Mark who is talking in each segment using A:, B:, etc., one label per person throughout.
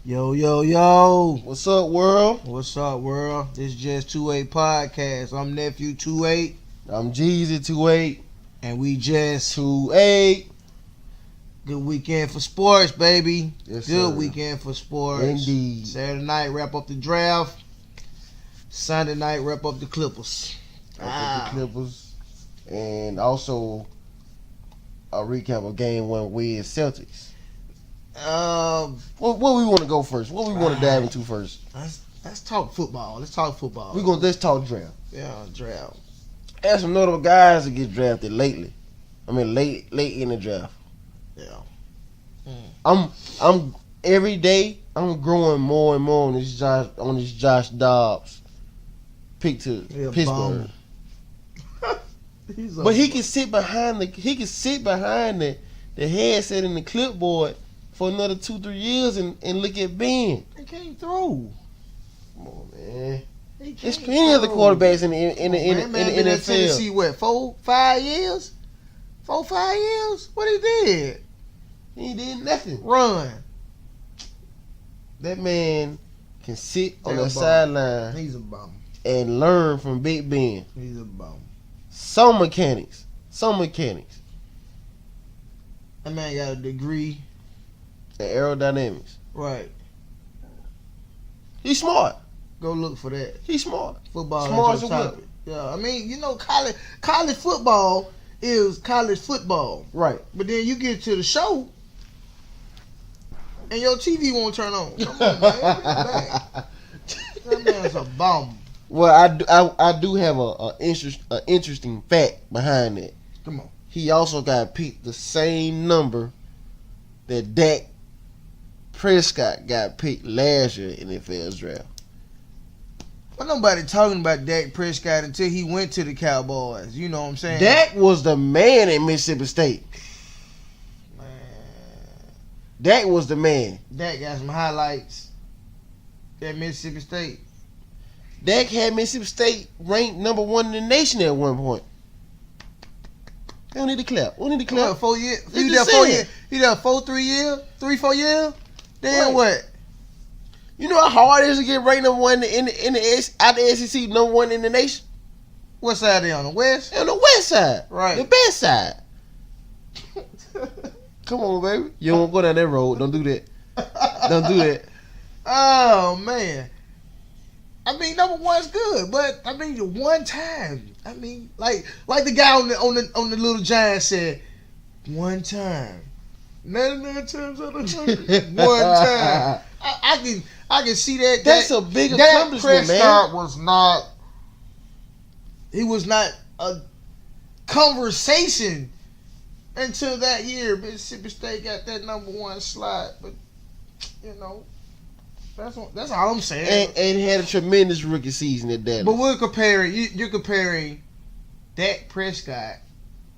A: Yo, yo, yo.
B: What's up, world?
A: What's up, world? This is just 2EIGHT Podcast. I'm Nephew 2EIGHT.
B: I'm Jeezy 2EIGHT.
A: And we just
B: 2EIGHT.
A: good weekend for sports, baby.
B: Yes,
A: Good
B: sir.
A: weekend for sports.
B: Indeed.
A: Saturday night, wrap up the draft. Sunday night, wrap up the Clippers.
B: The Clippers. And also a recap of game one with Celtics. What we want to go first? What we want to dive into first?
A: Let's talk football. Let's talk football.
B: Let's talk draft.
A: Yeah, draft.
B: There's some notable guys that get drafted lately. I mean, late in the draft.
A: Yeah.
B: I'm every day I'm growing more and more on this Josh Dobbs pick to Pittsburgh. But he can sit behind the headset and the clipboard for another 2-3 years and look at Ben.
A: He can't throw.
B: Come on, man.
A: There's
B: plenty of the quarterbacks in the NFL.
A: Tennessee, what, 4-5 years? 4-5 years? What he did?
B: He did nothing.
A: Run.
B: That man can sit on the sideline.
A: He's a bum.
B: And learn from Big Ben.
A: He's a bum.
B: Some mechanics.
A: That man got a degree.
B: And aerodynamics.
A: Right.
B: He's smart.
A: Go look for that.
B: He's smart.
A: Football
B: Smart
A: is your
B: as a
A: topic. Yeah, I mean, college football is college football.
B: Right.
A: But then you get to the show and your TV won't turn on. Come on, man. That man's a bum.
B: Well, I do have a interesting fact behind that.
A: Come on.
B: He also got picked the same number that Dak Prescott got picked last year in the NFL's draft.
A: But nobody talking about Dak Prescott until he went to the Cowboys. You know what I'm saying?
B: Dak was the man at Mississippi State.
A: Man.
B: Dak was the man.
A: Dak got some highlights at Mississippi State.
B: Dak had Mississippi State ranked number 1 in the nation at one point. They don't need to clap. We need to clap.
A: 4 years.
B: He
A: He
B: just
A: there 4
B: saying.
A: years. He there 4 years. Then
B: Right.
A: what?
B: You know how hard it is to get ranked number 1 in the out the SEC, number 1 in the nation?
A: What side they on? The West?
B: On the west side.
A: Right.
B: The best side. Come on, baby. You don't go down that road. Don't do that. Don't do that.
A: Oh man. I mean, number one's good, but I mean, the one time. I mean, like the guy on the Little Giant said, one time. 99 times out of 100. One time. I can see that.
B: That's a big
A: Dak
B: accomplishment,
A: Prescott
B: man.
A: was not. He was not a conversation until that year. Mississippi State got that number 1 slot, but you know, that's all I'm saying.
B: And had a tremendous rookie season at Dallas.
A: But we're comparing. You're comparing Dak Prescott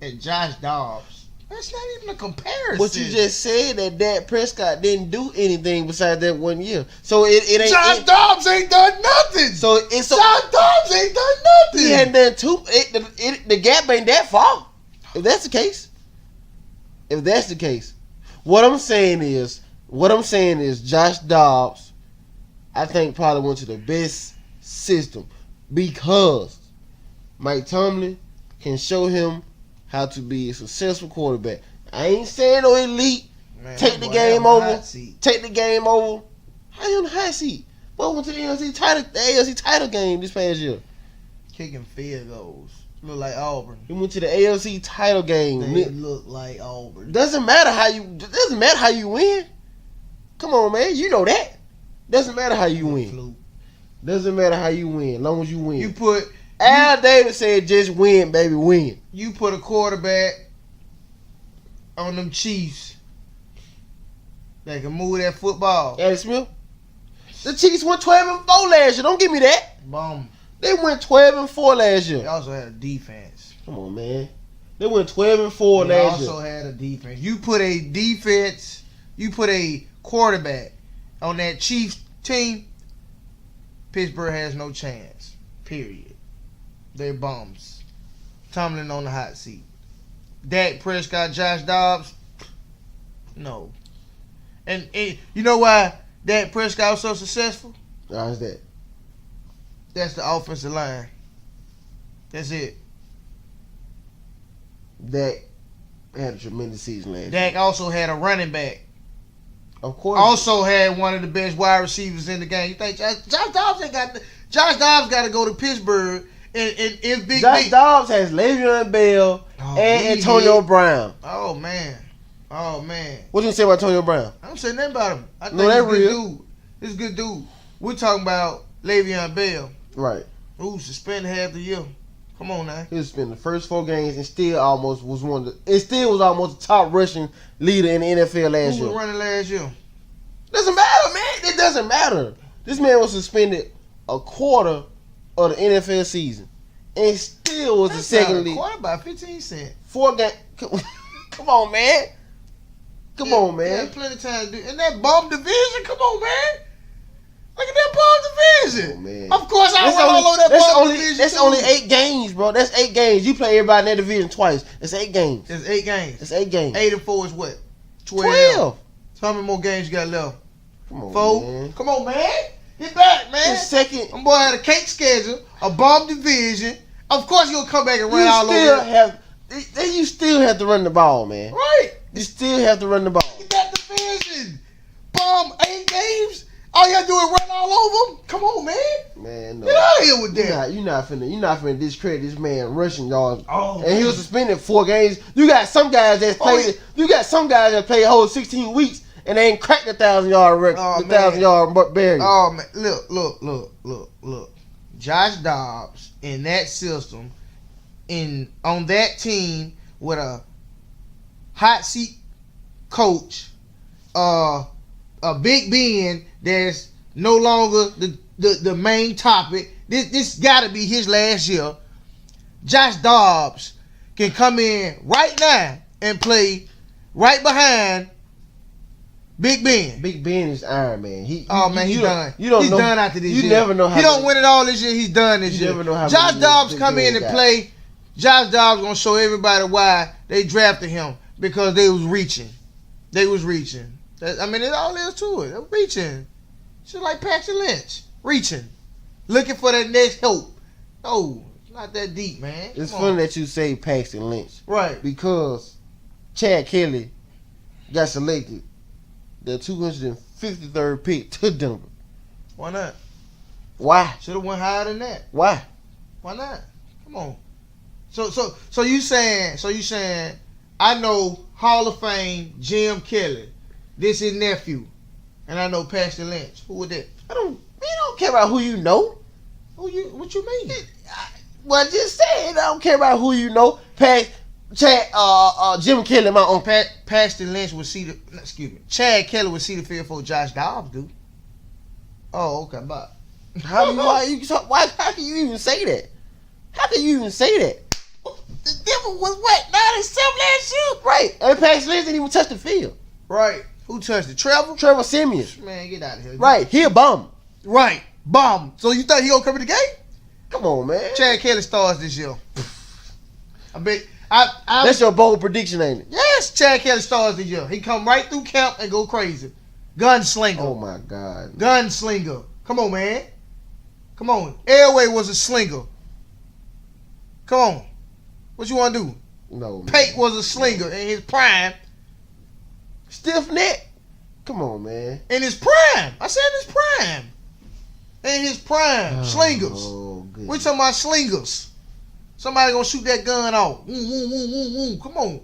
A: and Josh Dobbs. That's not even a comparison.
B: But you just said that Dak Prescott didn't do anything besides that 1 year. So it ain't.
A: Josh Dobbs ain't done nothing.
B: So it's
A: Josh Dobbs ain't done nothing.
B: He hadn't done too. The gap ain't that far. If that's the case. What I'm saying is Josh Dobbs, I think, probably went to the best system because Mike Tomlin can show him how to be a successful quarterback. I ain't saying no elite.
A: Man,
B: Take the game over. Take the game over. How you on the hot seat? Boy, went to the ALC title game this past year.
A: Kicking field goals. Look like Auburn.
B: He went to the ALC title game.
A: They look like Auburn.
B: Doesn't matter how you win. Come on, man. You know that. Doesn't matter how you win.
A: Fluke.
B: Doesn't matter how you win. As long as you win.
A: You put
B: Al Davis said, "Just win, baby, win."
A: You put a quarterback on them Chiefs that can move that football.
B: Alex Smith. The Chiefs went 12-4 last year. Don't give me that.
A: Bum.
B: They went 12-4 last
A: They
B: year.
A: also had a defense.
B: Come on, man. They went 12-4
A: They
B: last year.
A: also had a defense. You put a defense. You put a quarterback on that Chiefs team. Pittsburgh has no chance. Period. They're bums. Tomlin on the hot seat. Dak Prescott, Josh Dobbs, no. And you know why Dak Prescott was so successful?
B: How's that?
A: That's the offensive line. That's it.
B: Dak had a tremendous season last year.
A: Dak also had a running back.
B: Of course.
A: Also had one of the best wide receivers in the game. You think Josh Dobbs ain't got Josh Dobbs got to go to Pittsburgh and if Big
B: Josh
A: B.
B: Dobbs has Le'Veon Bell and Antonio Brown.
A: Oh man.
B: What you gonna say about Antonio Brown?
A: I don't say nothing about him. I think
B: No, that
A: he's a good
B: real.
A: dude. He's a good dude. We're talking about Le'Veon Bell,
B: Right.
A: who suspended half the year. Come on now.
B: He spent the first 4 games and still almost was almost the top rushing leader in the NFL last
A: Who
B: year.
A: was running last year?
B: Doesn't matter, man. It doesn't matter. This man was suspended a quarter of the NFL season and still was the second lead.
A: Quarter by 15 cents.
B: 4 games. Come on, man. Come on, man.
A: Yeah, plenty of time to do. And that bum division, come on, man. Look at that bum division.
B: Oh, man.
A: Of course, I
B: That's
A: went all over that bum division.
B: That's
A: too.
B: only 8 games, bro. That's 8 games. You play everybody in that division twice. That's 8 games.
A: It's 8 games.
B: That's 8 games.
A: 8 and 4 is what?
B: 12.
A: So how many more games you got left?
B: Come on,
A: 4.
B: man.
A: Come on, man. Get back, man.
B: The second.
A: My boy had a cake schedule, a bomb division. Of course, you'll come back and run
B: You
A: all
B: still
A: over.
B: have. You still have to run the ball, man.
A: Right.
B: You still have to run the ball.
A: Get that division. Bomb 8 games. All you gotta do is run all over them. Come on, man.
B: Man, no.
A: Get out of here with that.
B: You're not finna discredit this man rushing yards.
A: Oh,
B: and he was suspended 4 games. You got some guys that played.
A: yeah.
B: You got some guys that played a whole 16 weeks and they ain't cracked the 1,000-yard record.
A: Oh,
B: the
A: man.
B: 1,000-yard barrier.
A: Oh man, look. Josh Dobbs in that system, on that team with a hot seat coach, a Big Ben that's no longer the main topic. This got to be his last year. Josh Dobbs can come in right now and play right behind Big Ben.
B: Big Ben is Iron Man.
A: He's
B: You
A: done. He's
B: know,
A: done after this year.
B: You never know how.
A: He don't win it all this year. He's done this
B: You
A: year.
B: never know how
A: Josh
B: many
A: Dobbs
B: Big
A: come
B: Ben
A: in and
B: got.
A: play. Josh Dobbs gonna show everybody why they drafted him, because they was reaching. I mean, it all is to it. They're reaching. Just like Patrick Lynch, reaching, looking for that next help. No, it's not that deep, man.
B: It's
A: Come
B: funny
A: on.
B: that you say Paxton Lynch
A: Right.
B: because Chad Kelly got selected the 253rd pick to Denver.
A: Why not?
B: Why?
A: Should have went higher than that.
B: Why?
A: Why not? Come on. So you saying I know Hall of Fame Jim Kelly, this his nephew, and I know Pastor Lynch. Who was that?
B: We don't care about who you know.
A: What you mean?
B: Well, just saying, I don't care about who you know. Jim Kelly, my uncle.
A: Pastor Lynch would see the. Excuse me. Chad Kelly would see the field for Josh Dobbs, do. Oh, okay, bye.
B: How can you even say that? How can you even say that?
A: The Denver was what, 97 last year?
B: Right. And Paxton Lynch didn't even touch the field.
A: Right. Who touched it? Trevor?
B: Trevor Simeon.
A: Man, get out of here.
B: Right. He a bum.
A: Right. Bomb. So you thought he gonna come to the game?
B: Come on, man.
A: Chad Kelly stars this year. I bet.
B: That's your bold prediction, ain't it?
A: Yes, Chad Kelly stars this year. He come right through camp and go crazy. Gunslinger.
B: Oh, my God.
A: Gunslinger. Come on, man. Come on. Elway was a slinger. Come on. What you want to do?
B: No, man.
A: Pate was a slinger in his prime.
B: Stiff neck. Come on, man.
A: In his prime. I said in his prime. In his prime. Slingers.
B: Oh, good.
A: We talking about slingers. Somebody gonna shoot that gun off. Come on.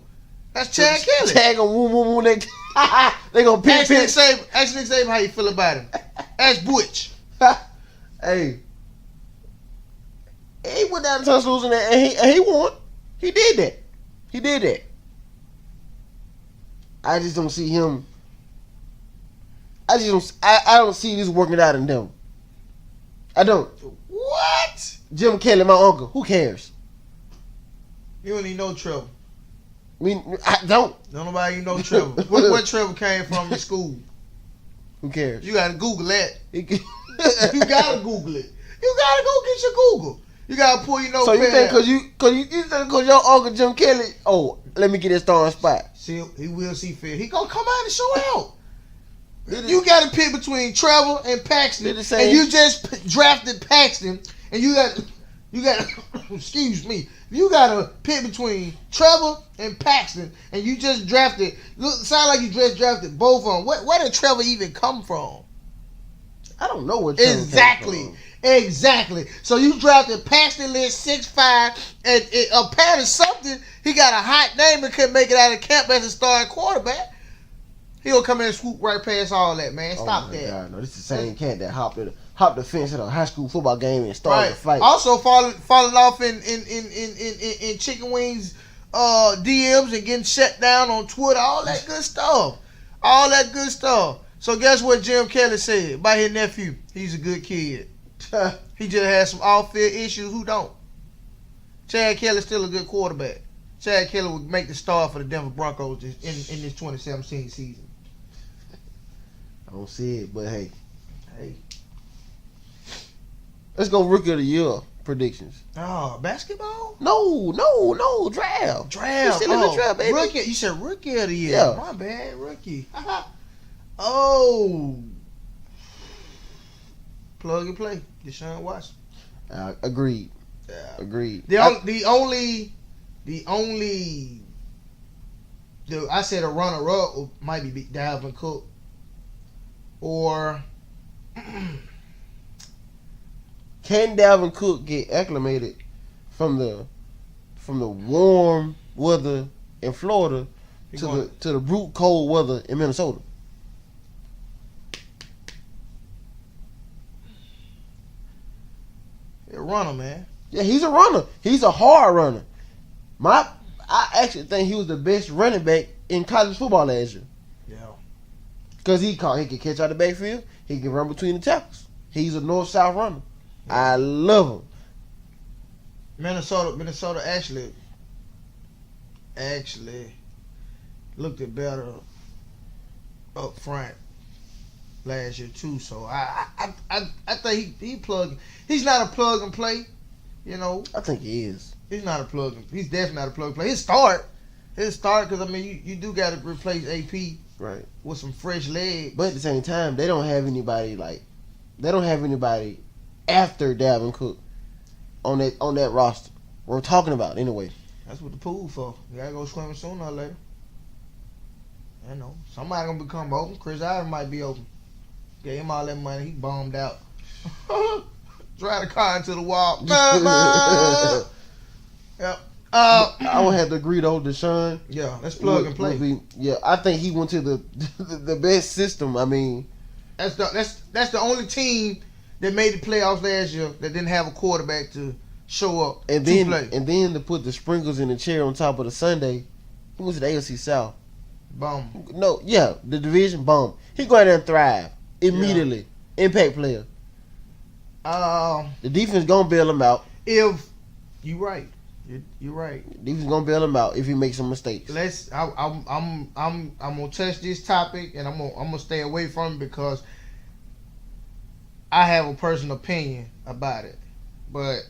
A: That's Chad Kelly.
B: Chad gonna woo. They gonna pick.
A: Ask Nick Saban how you feel about him. Ask Butch.
B: Hey. He went down to Tuscaloosa and he won. He did that. I just don't see him. I don't see this working out in them. I don't.
A: What?
B: Jim Kelly, my uncle. Who cares?
A: You don't even know Trevor.
B: I don't.
A: Don't nobody even know Trevor. What Trevor came from in school?
B: Who cares?
A: You gotta Google that. You gotta Google it. You gotta go get your Google. You gotta pull your notepad.
B: So you think cause your uncle Jim Kelly, oh, let me get that starting spot.
A: See, he will see fit. He gonna come out and show out. You got to pick between Trevor and Paxton, and you just drafted Paxton, and you got excuse me, you got to pick between Trevor and Paxton, and you just drafted. Sound like you just drafted both of them. Where did Trevor even come from?
B: I don't know what Trevor
A: exactly. Exactly. So you drafted Paxton Lynch 6'5", and apparently something, he got a hot name and couldn't make it out of camp as a starting quarterback. He'll come in and swoop right past all that, man. Stop that.
B: God, no, this is the same cat that hopped the fence at a high school football game and started a fight.
A: Also falling off in Chicken Wings DMs and getting shut down on Twitter. All that good stuff. All that good stuff. So guess what Jim Kelly said about his nephew? He's a good kid. He just has some off-field issues. Who don't? Chad Kelly's still a good quarterback. Chad Kelly would make the start for the Denver Broncos in this 2017 season.
B: I don't see it, but hey. Let's go rookie of the year predictions.
A: Oh, basketball?
B: No, draft.
A: Draft.
B: Still in the draft, baby.
A: Rookie. You said rookie of the year.
B: Yeah.
A: My bad, rookie. Oh. Plug and play. Deshaun Watson.
B: Agreed.
A: Yeah.
B: Agreed.
A: I said a runner-up might be Dalvin Cook, or
B: can Dalvin Cook get acclimated from the warm weather in Florida to the brute cold weather in Minnesota?
A: A runner, man.
B: Yeah, he's a runner. He's a hard runner. I actually think he was the best running back in college football last year.
A: Yeah.
B: Because he can catch out the backfield. He can run between the tackles. He's a north-south runner. Yeah. I love him.
A: Minnesota actually looked at better up front last year too. So I think he plug. He's not a plug and play. You know.
B: I think he is.
A: He's not a plug. He's definitely not a plug and play. His start, because I mean you do got to replace AP
B: right
A: with some fresh legs.
B: But at the same time, they don't have anybody after Dalvin Cook on that roster. We're talking about anyway.
A: That's what the pool for. You gotta go swimming sooner or later. I know somebody gonna become open. Chris Ivory might be open. Gave him all that money. He bombed out. Drive the car into the wall. Yep.
B: I would have to agree though, Deshaun.
A: Yeah, let's plug and play.
B: I think he went to the best system. I mean,
A: that's the only team that made the playoffs last year that didn't have a quarterback to show up
B: and
A: to play.
B: And then to put the sprinkles in the chair on top of the Sunday, he was to the AFC South.
A: Bum.
B: No, yeah, the division bum. He go out there and thrive immediately. Yeah. Impact player. The defense gonna bail him out.
A: If you right. You're right.
B: Defense gonna bail him out if he makes some mistakes.
A: I'm gonna touch this topic and I'm gonna stay away from it because I have a personal opinion about it. But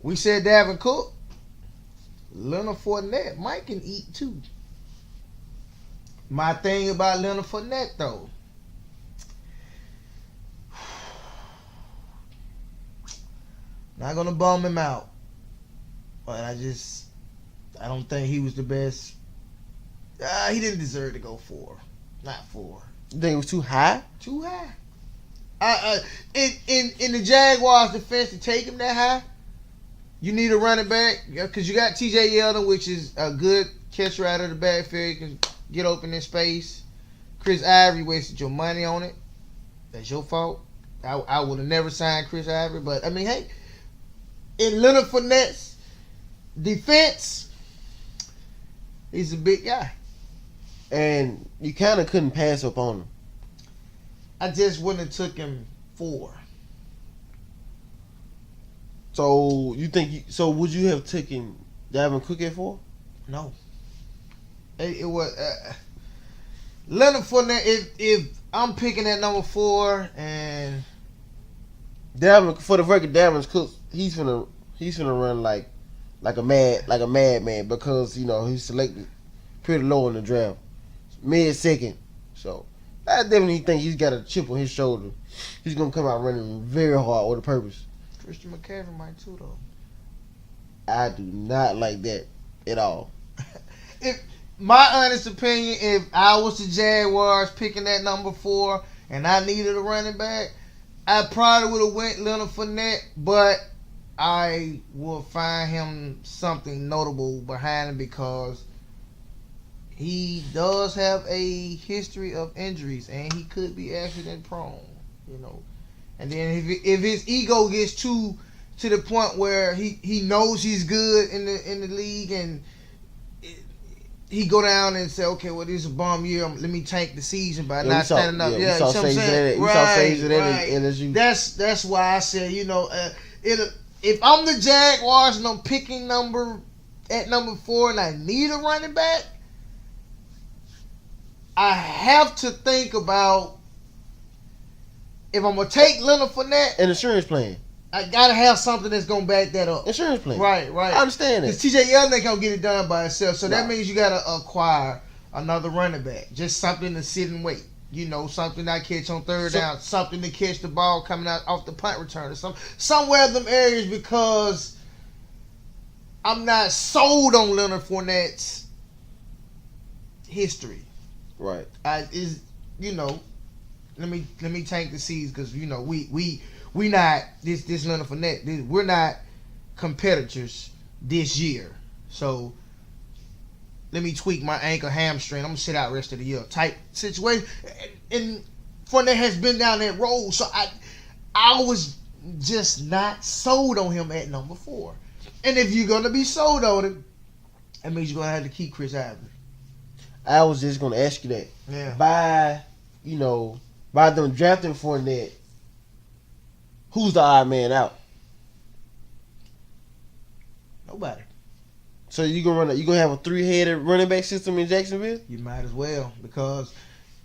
A: we said Dalvin Cook, Leonard Fournette might can eat too. My thing about Leonard Fournette though. Not gonna bum him out, but I don't think he was the best. He didn't deserve to go 4, not 4.
B: You think it was too high?
A: Too high. In the Jaguars' defense to take him that high, you need a running back because you got T.J. Yeldon, which is a good catcher out of the backfield, can get open in space. Chris Ivory wasted your money on it. That's your fault. I would have never signed Chris Ivory, but I mean, hey. In Leonard Fournette's defense, he's a big guy.
B: And you kind of couldn't pass up on him.
A: I just wouldn't have took him 4.
B: So you think? So would you have taken Dalvin Cook at 4?
A: No. It was Leonard Fournette. If I'm picking at number 4 and
B: Dalvin, for the record, Dalvin Cook, he's gonna run like a madman because he's selected pretty low in the draft. mid-second. So I definitely think he's got a chip on his shoulder. He's gonna come out running very hard with a purpose.
A: Christian McCaffrey might too, though.
B: I do not like that at all.
A: If my honest opinion, if I was the Jaguars picking that number 4 and I needed a running back, I probably would have went Leonard Fournette, but I will find him something notable behind him because he does have a history of injuries and he could be accident prone, you know. And then if his ego gets to the point where he knows he's good in the league and he go down and say, okay, well, this is a bomb year. Let me tank the season by not standing up.
B: Yeah, you saw phases in LSU.
A: That's why I said, you know, if I'm the Jaguars and I'm picking number 4 and I need a running back, I have to think about if I'm gonna take Leonard Fournette,
B: an insurance plan.
A: I gotta have something that's gonna back that up.
B: Insurance plan.
A: Right.
B: I understand that.
A: Because TJ Yeldon ain't gonna get it done by himself, so that
B: Right.
A: means you gotta acquire another running back, just something to sit and wait. You know, something I catch on third down, something to catch the ball coming out off the punt return, or somewhere in them areas, because I'm not sold on Leonard Fournette's history.
B: Right.
A: You know, let me tank the seeds because you know we not this Leonard Fournette. We're not competitors this year, so let me tweak my ankle, hamstring. I'm gonna sit out rest of the year type situation. And Fournette has been down that road, so I was just not sold on him at number 4. And if you're gonna be sold on him, that means you're gonna have to keep Chris Ivory.
B: I was just gonna ask you that.
A: Yeah.
B: By them drafting Fournette, who's the odd man out?
A: Nobody.
B: So you gonna have a 3-headed running back system in Jacksonville?
A: You might as well, because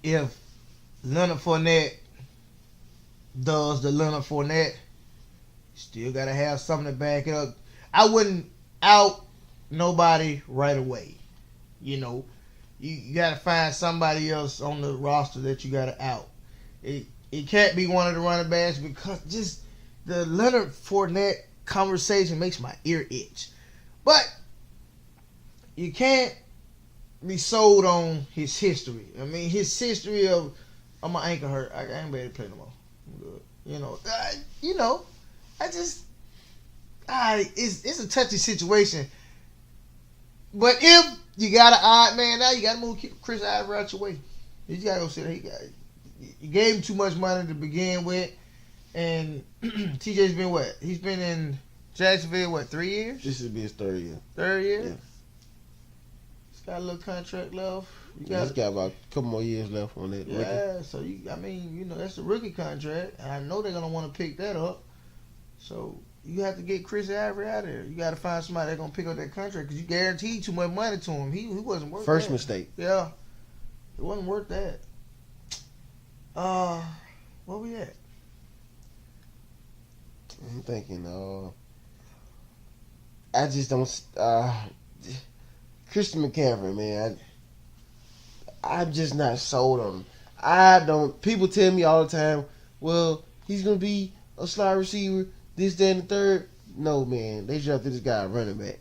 A: if Leonard Fournette does the Leonard Fournette, you still gotta have something to back it up. I wouldn't out nobody right away. You know, you gotta find somebody else on the roster that you gotta out. It can't be one of the running backs because just the Leonard Fournette conversation makes my ear itch. But you can't be sold on his history. I mean, his history of, oh, my ankle hurt. I ain't ready to play no more. I'm good. It's a touchy situation. But if you got an odd man now, you got to move Chris Ivory out your way. You got to go sit there. You gave him too much money to begin with. And TJ's been what? He's been in Jacksonville, 3 years?
B: This would be his 3rd year.
A: 3rd year?
B: Yeah.
A: He's got a little contract left.
B: He's got about a couple more years left on that.
A: Yeah, so that's a rookie contract. And I know they're going to want to pick that up. So you have to get Chris Ivory out of there. You got to find somebody that's going to pick up that contract because you guaranteed too much money to him. He wasn't worth
B: First
A: that.
B: mistake.
A: Yeah. It wasn't worth that. Where we at?
B: I'm thinking, I just don't. Christian McCaffrey, man, I'm just not sold on him. I don't. People tell me all the time, well, he's gonna be a slot receiver, this, that, and the third. No, man, they drafted this guy a running back.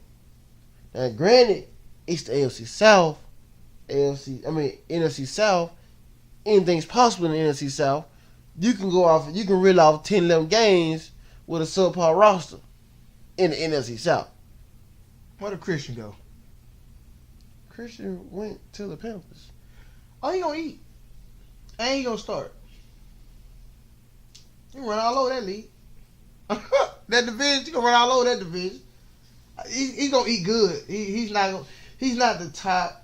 B: Now, granted, it's the NFC South. NFC South. Anything's possible in the NFC South. You can reel off 10, 11 games with a subpar roster in the NFC South.
A: Where did Christian go?
B: Christian went to the Panthers.
A: Oh, he gonna eat. And he gonna start. He run all over that league. That division, he gonna run all over that division. He's gonna eat good. He's not the top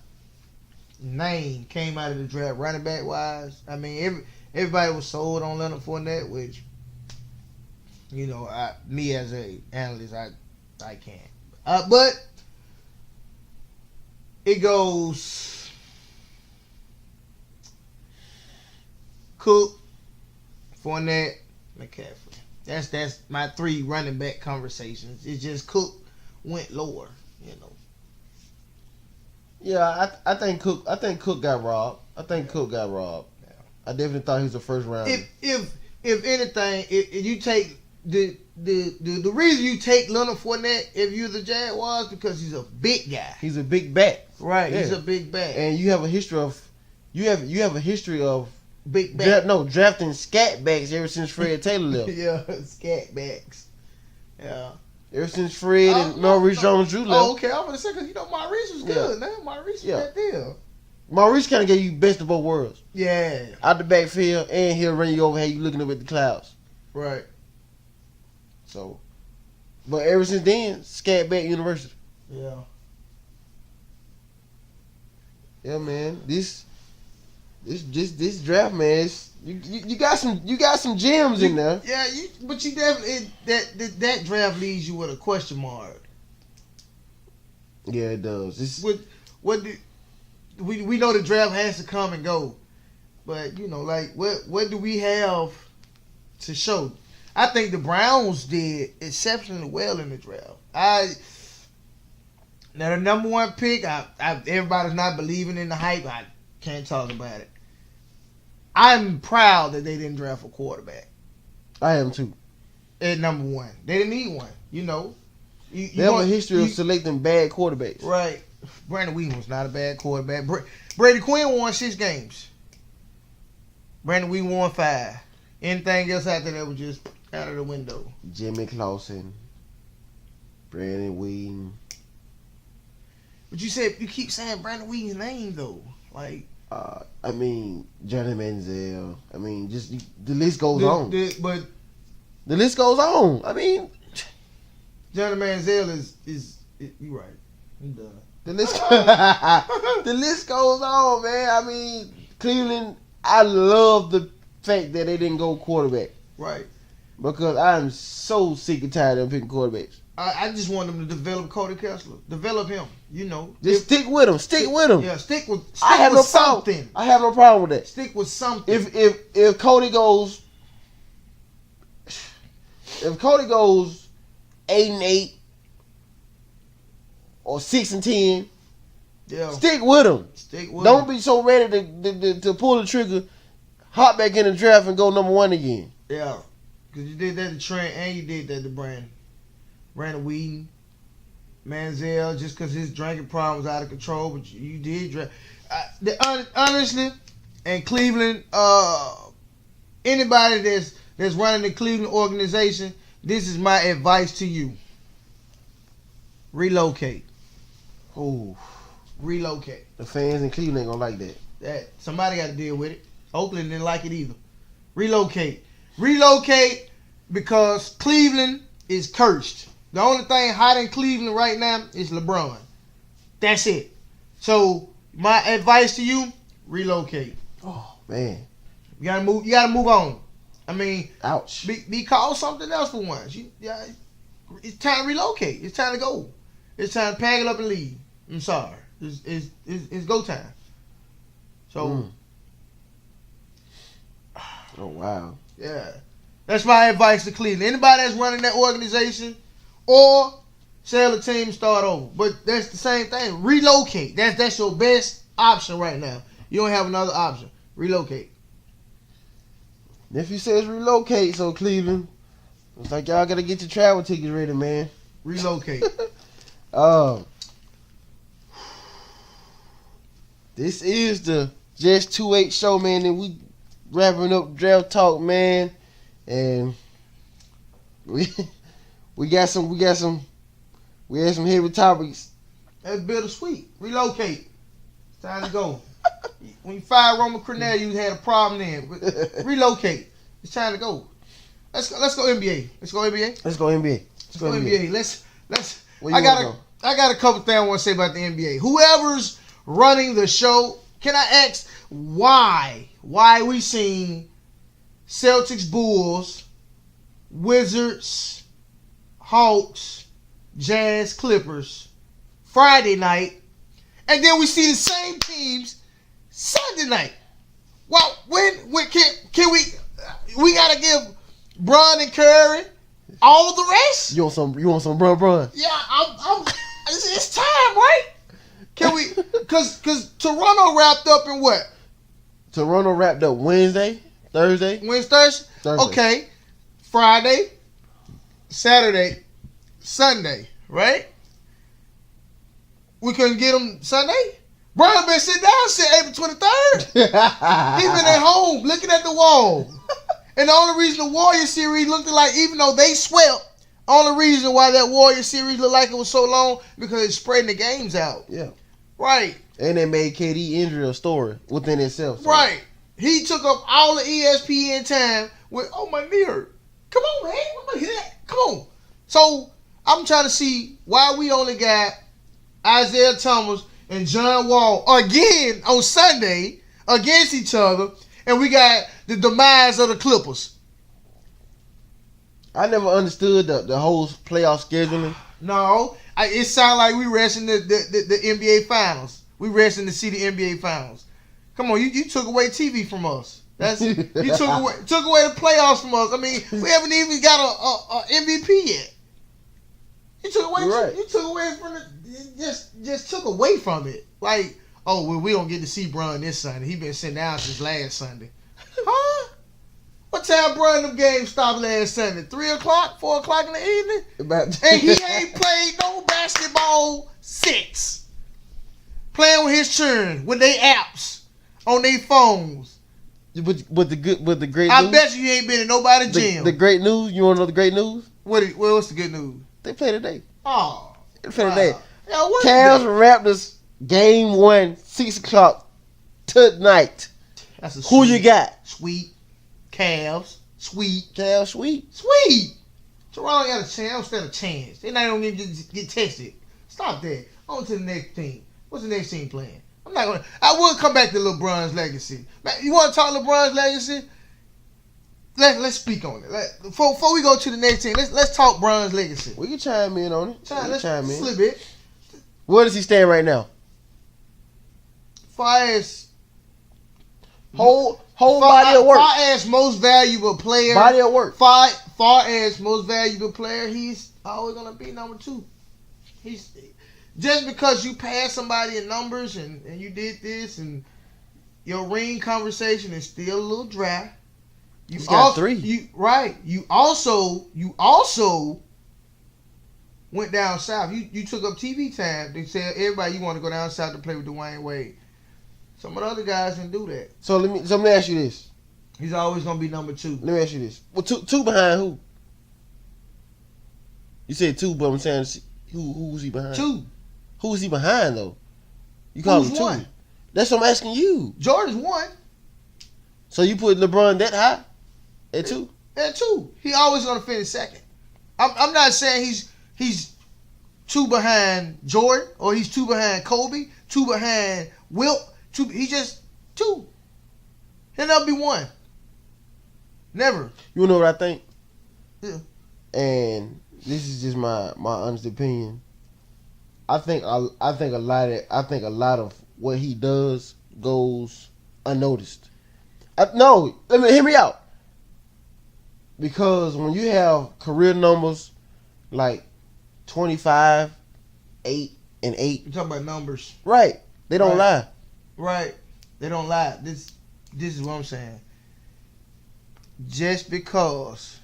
A: name came out of the draft running back wise. I mean, everybody was sold on Leonard Fournette, which, me as a analyst, I can't. But it goes Cook, Fournette, McCaffrey. That's my 3 running back conversations. It's just Cook went lower,
B: Yeah, I think Cook. I think Cook got robbed. I think Cook got robbed.
A: Yeah.
B: I definitely thought he was a first rounder.
A: If anything, if you take the reason you take Leonard Fournette if you're the Jaguars because he's a big guy.
B: He's a big bat.
A: Right.
B: Yeah.
A: He's a big bat.
B: And you have a history of you have a history of
A: Big bat.
B: drafting scat backs ever since Fred Taylor left.
A: Yeah, scat backs. Yeah.
B: Ever since Fred and Maurice Jones-Drew left.
A: Oh, okay. I'm gonna say because Maurice was good. Man, Maurice was that deal.
B: Maurice kind of gave you best of both worlds.
A: Yeah.
B: Out the backfield, and he'll run you over. How you looking up at the clouds?
A: Right.
B: So, but ever since then, scat back university.
A: Yeah.
B: Yeah, man. This draft, man. You got some gems in there.
A: Yeah, but you definitely that draft leaves you with a question mark.
B: Yeah, it does.
A: We know the draft has to come and go, but like what do we have to show? I think the Browns did exceptionally well in the draft. Now the number one pick, everybody's not believing in the hype. I can't talk about it. I'm proud that they didn't draft a quarterback.
B: I am too.
A: At number one, they didn't need one.
B: They have a history of selecting bad quarterbacks.
A: Right. Brandon Weeden was not a bad quarterback. Brady Quinn won 6 games. Brandon Weeden won 5. Anything else after that was just out of the window.
B: Jimmy Clausen, Brandon Weeden.
A: But you keep saying Brandon Weeden's name though, like.
B: I mean, Johnny Manziel. I mean, just the list goes on.
A: But
B: the list goes on. I mean,
A: Johnny Manziel is you right. I'm done.
B: The list goes on, man. I mean, Cleveland. I love the fact that they didn't go quarterback.
A: Right.
B: Because I'm so sick and tired of picking quarterbacks.
A: I just want them to develop Cody Kessler. Develop him.
B: Just stick with him. Stick with him.
A: Yeah, stick with
B: something. I have no problem with that.
A: Stick with something.
B: If Cody goes 8-8 or 6-10,
A: yeah,
B: stick with him. Don't be so ready to pull the trigger, hop back in the draft and go number 1 again.
A: Yeah, because you did that to Trent and you did that to Brandon Weeden, Manziel, just because his drinking problem was out of control. But you did draft. Honestly, and Cleveland, anybody that's running the Cleveland organization, this is my advice to you: relocate.
B: Oh,
A: relocate.
B: The fans in Cleveland ain't gonna like that.
A: Somebody got to deal with it. Oakland didn't like it either. Relocate because Cleveland is cursed. The only thing hot in Cleveland right now is LeBron. That's it. So my advice to you: relocate.
B: Oh man,
A: you gotta move. You gotta move on. I mean,
B: ouch.
A: Be called something else for once. It's time to relocate. It's time to go. It's time to pack it up and leave. I'm sorry. It's go time. So.
B: Oh wow.
A: Yeah, that's my advice to Cleveland. Anybody that's running that organization, or sell the team and start over. But that's the same thing. Relocate. That's your best option right now. You don't have another option. Relocate.
B: Nephew says relocate, so Cleveland, it's like y'all gotta get your travel tickets ready, man.
A: Relocate.
B: This is the Just 2-8 show, man, and we wrapping up draft talk, man, and we had some heavy topics.
A: That's bittersweet. Relocate. It's time to go. When you fired Roman Cornell, you had a problem then. But relocate. It's time to go. Let's go NBA. Let's go NBA.
B: Let's go NBA.
A: Let's. I got a couple things I want to say about the NBA. Whoever's running the show, can I ask why we seen Celtics, Bulls, Wizards, Hawks, Jazz, Clippers Friday night, and then we see the same teams Sunday night? Well, when can we gotta give Bron and Curry all the rest?
B: You want some Bron?
A: Yeah, it's time, right? Can we? Cause Toronto wrapped up in what?
B: Toronto wrapped up Thursday.
A: Thursday. Okay, Friday, Saturday, Sunday, right? We couldn't get him Sunday. Brian been sitting down since April 23rd. He been at home looking at the wall. And the only reason the Warrior series looked like, even though they swept, only reason why that Warrior series looked like it was so long because it's spreading the games out.
B: Yeah.
A: Right.
B: And they made KD injury a story within itself. So.
A: Right. He took up all the ESPN time with, oh, my knee hurt. Come on, man. I'm gonna hit that. Come on. So I'm trying to see why we only got Isaiah Thomas and John Wall again on Sunday against each other, and we got the demise of the Clippers.
B: I never understood the whole playoff scheduling.
A: No, it sounds like we resting the NBA Finals. We resting to see the NBA Finals. Come on, you took away TV from us. That's you took away the playoffs from us. I mean, we haven't even got a MVP yet. You took away.
B: Right.
A: You took away from the. Just took away from it. Like, oh, well, we don't get to see Bron this Sunday. He been sitting down since last Sunday. Huh? What time Bron them games stopped last Sunday? 3 o'clock, 4 o'clock in the evening? And he ain't played no basketball since. Playing with his children, with their apps on their phones.
B: With the great
A: I
B: news?
A: bet you ain't been in nobody's gym.
B: The great news? You want to know the great news?
A: What's the good news?
B: They play today.
A: Oh.
B: They play today.
A: Yeah, what
B: Cavs Raptors game 1, 6 o'clock tonight.
A: That's a
B: Who you got?
A: Sweet. Cavs. Sweet.
B: Cavs sweet.
A: Sweet. Toronto got a chance. I don't stand a chance. They not even going to get tested. Stop that. On to the next team. What's the next team playing? I'm not going to. I will come back to LeBron's legacy. You want to talk LeBron's legacy? Let's speak on it. Before we go to the next team, let's talk Bron's legacy.
B: We can chime in on it.
A: Let's slip it.
B: Where does he stand right now?
A: Far as
B: whole body of work.
A: Far as most valuable player.
B: Body of work.
A: Far as most valuable player, he's always gonna be number 2. He's just because you passed somebody in numbers and you did this and your ring conversation is still a little dry.
B: You got 3.
A: You also went down south. You took up TV time to tell everybody you want to go down south to play with Dwayne Wade. Some of the other guys didn't do that.
B: So let me ask you this.
A: He's always gonna be number 2.
B: Let me ask you this. Well, two behind who? You said 2, but I'm saying who's he behind?
A: 2.
B: Who's he behind though? You call him 2.
A: 1?
B: That's what I'm asking you.
A: Jordan's 1.
B: So you put LeBron that high? At 2?
A: At 2. He always gonna finish second. I'm not saying he's 2 behind Jordan or he's 2 behind Kobe, 2 behind Wilt. He just 2. He'll never be 1. Never.
B: You know what I think?
A: Yeah.
B: And this is just my honest opinion. I think a lot of what he does goes unnoticed. Hear me out. Because when you have career numbers like 25, 8, and 8.
A: You're talking about numbers.
B: Right. They don't lie.
A: Right. They don't lie. This is what I'm saying. Just because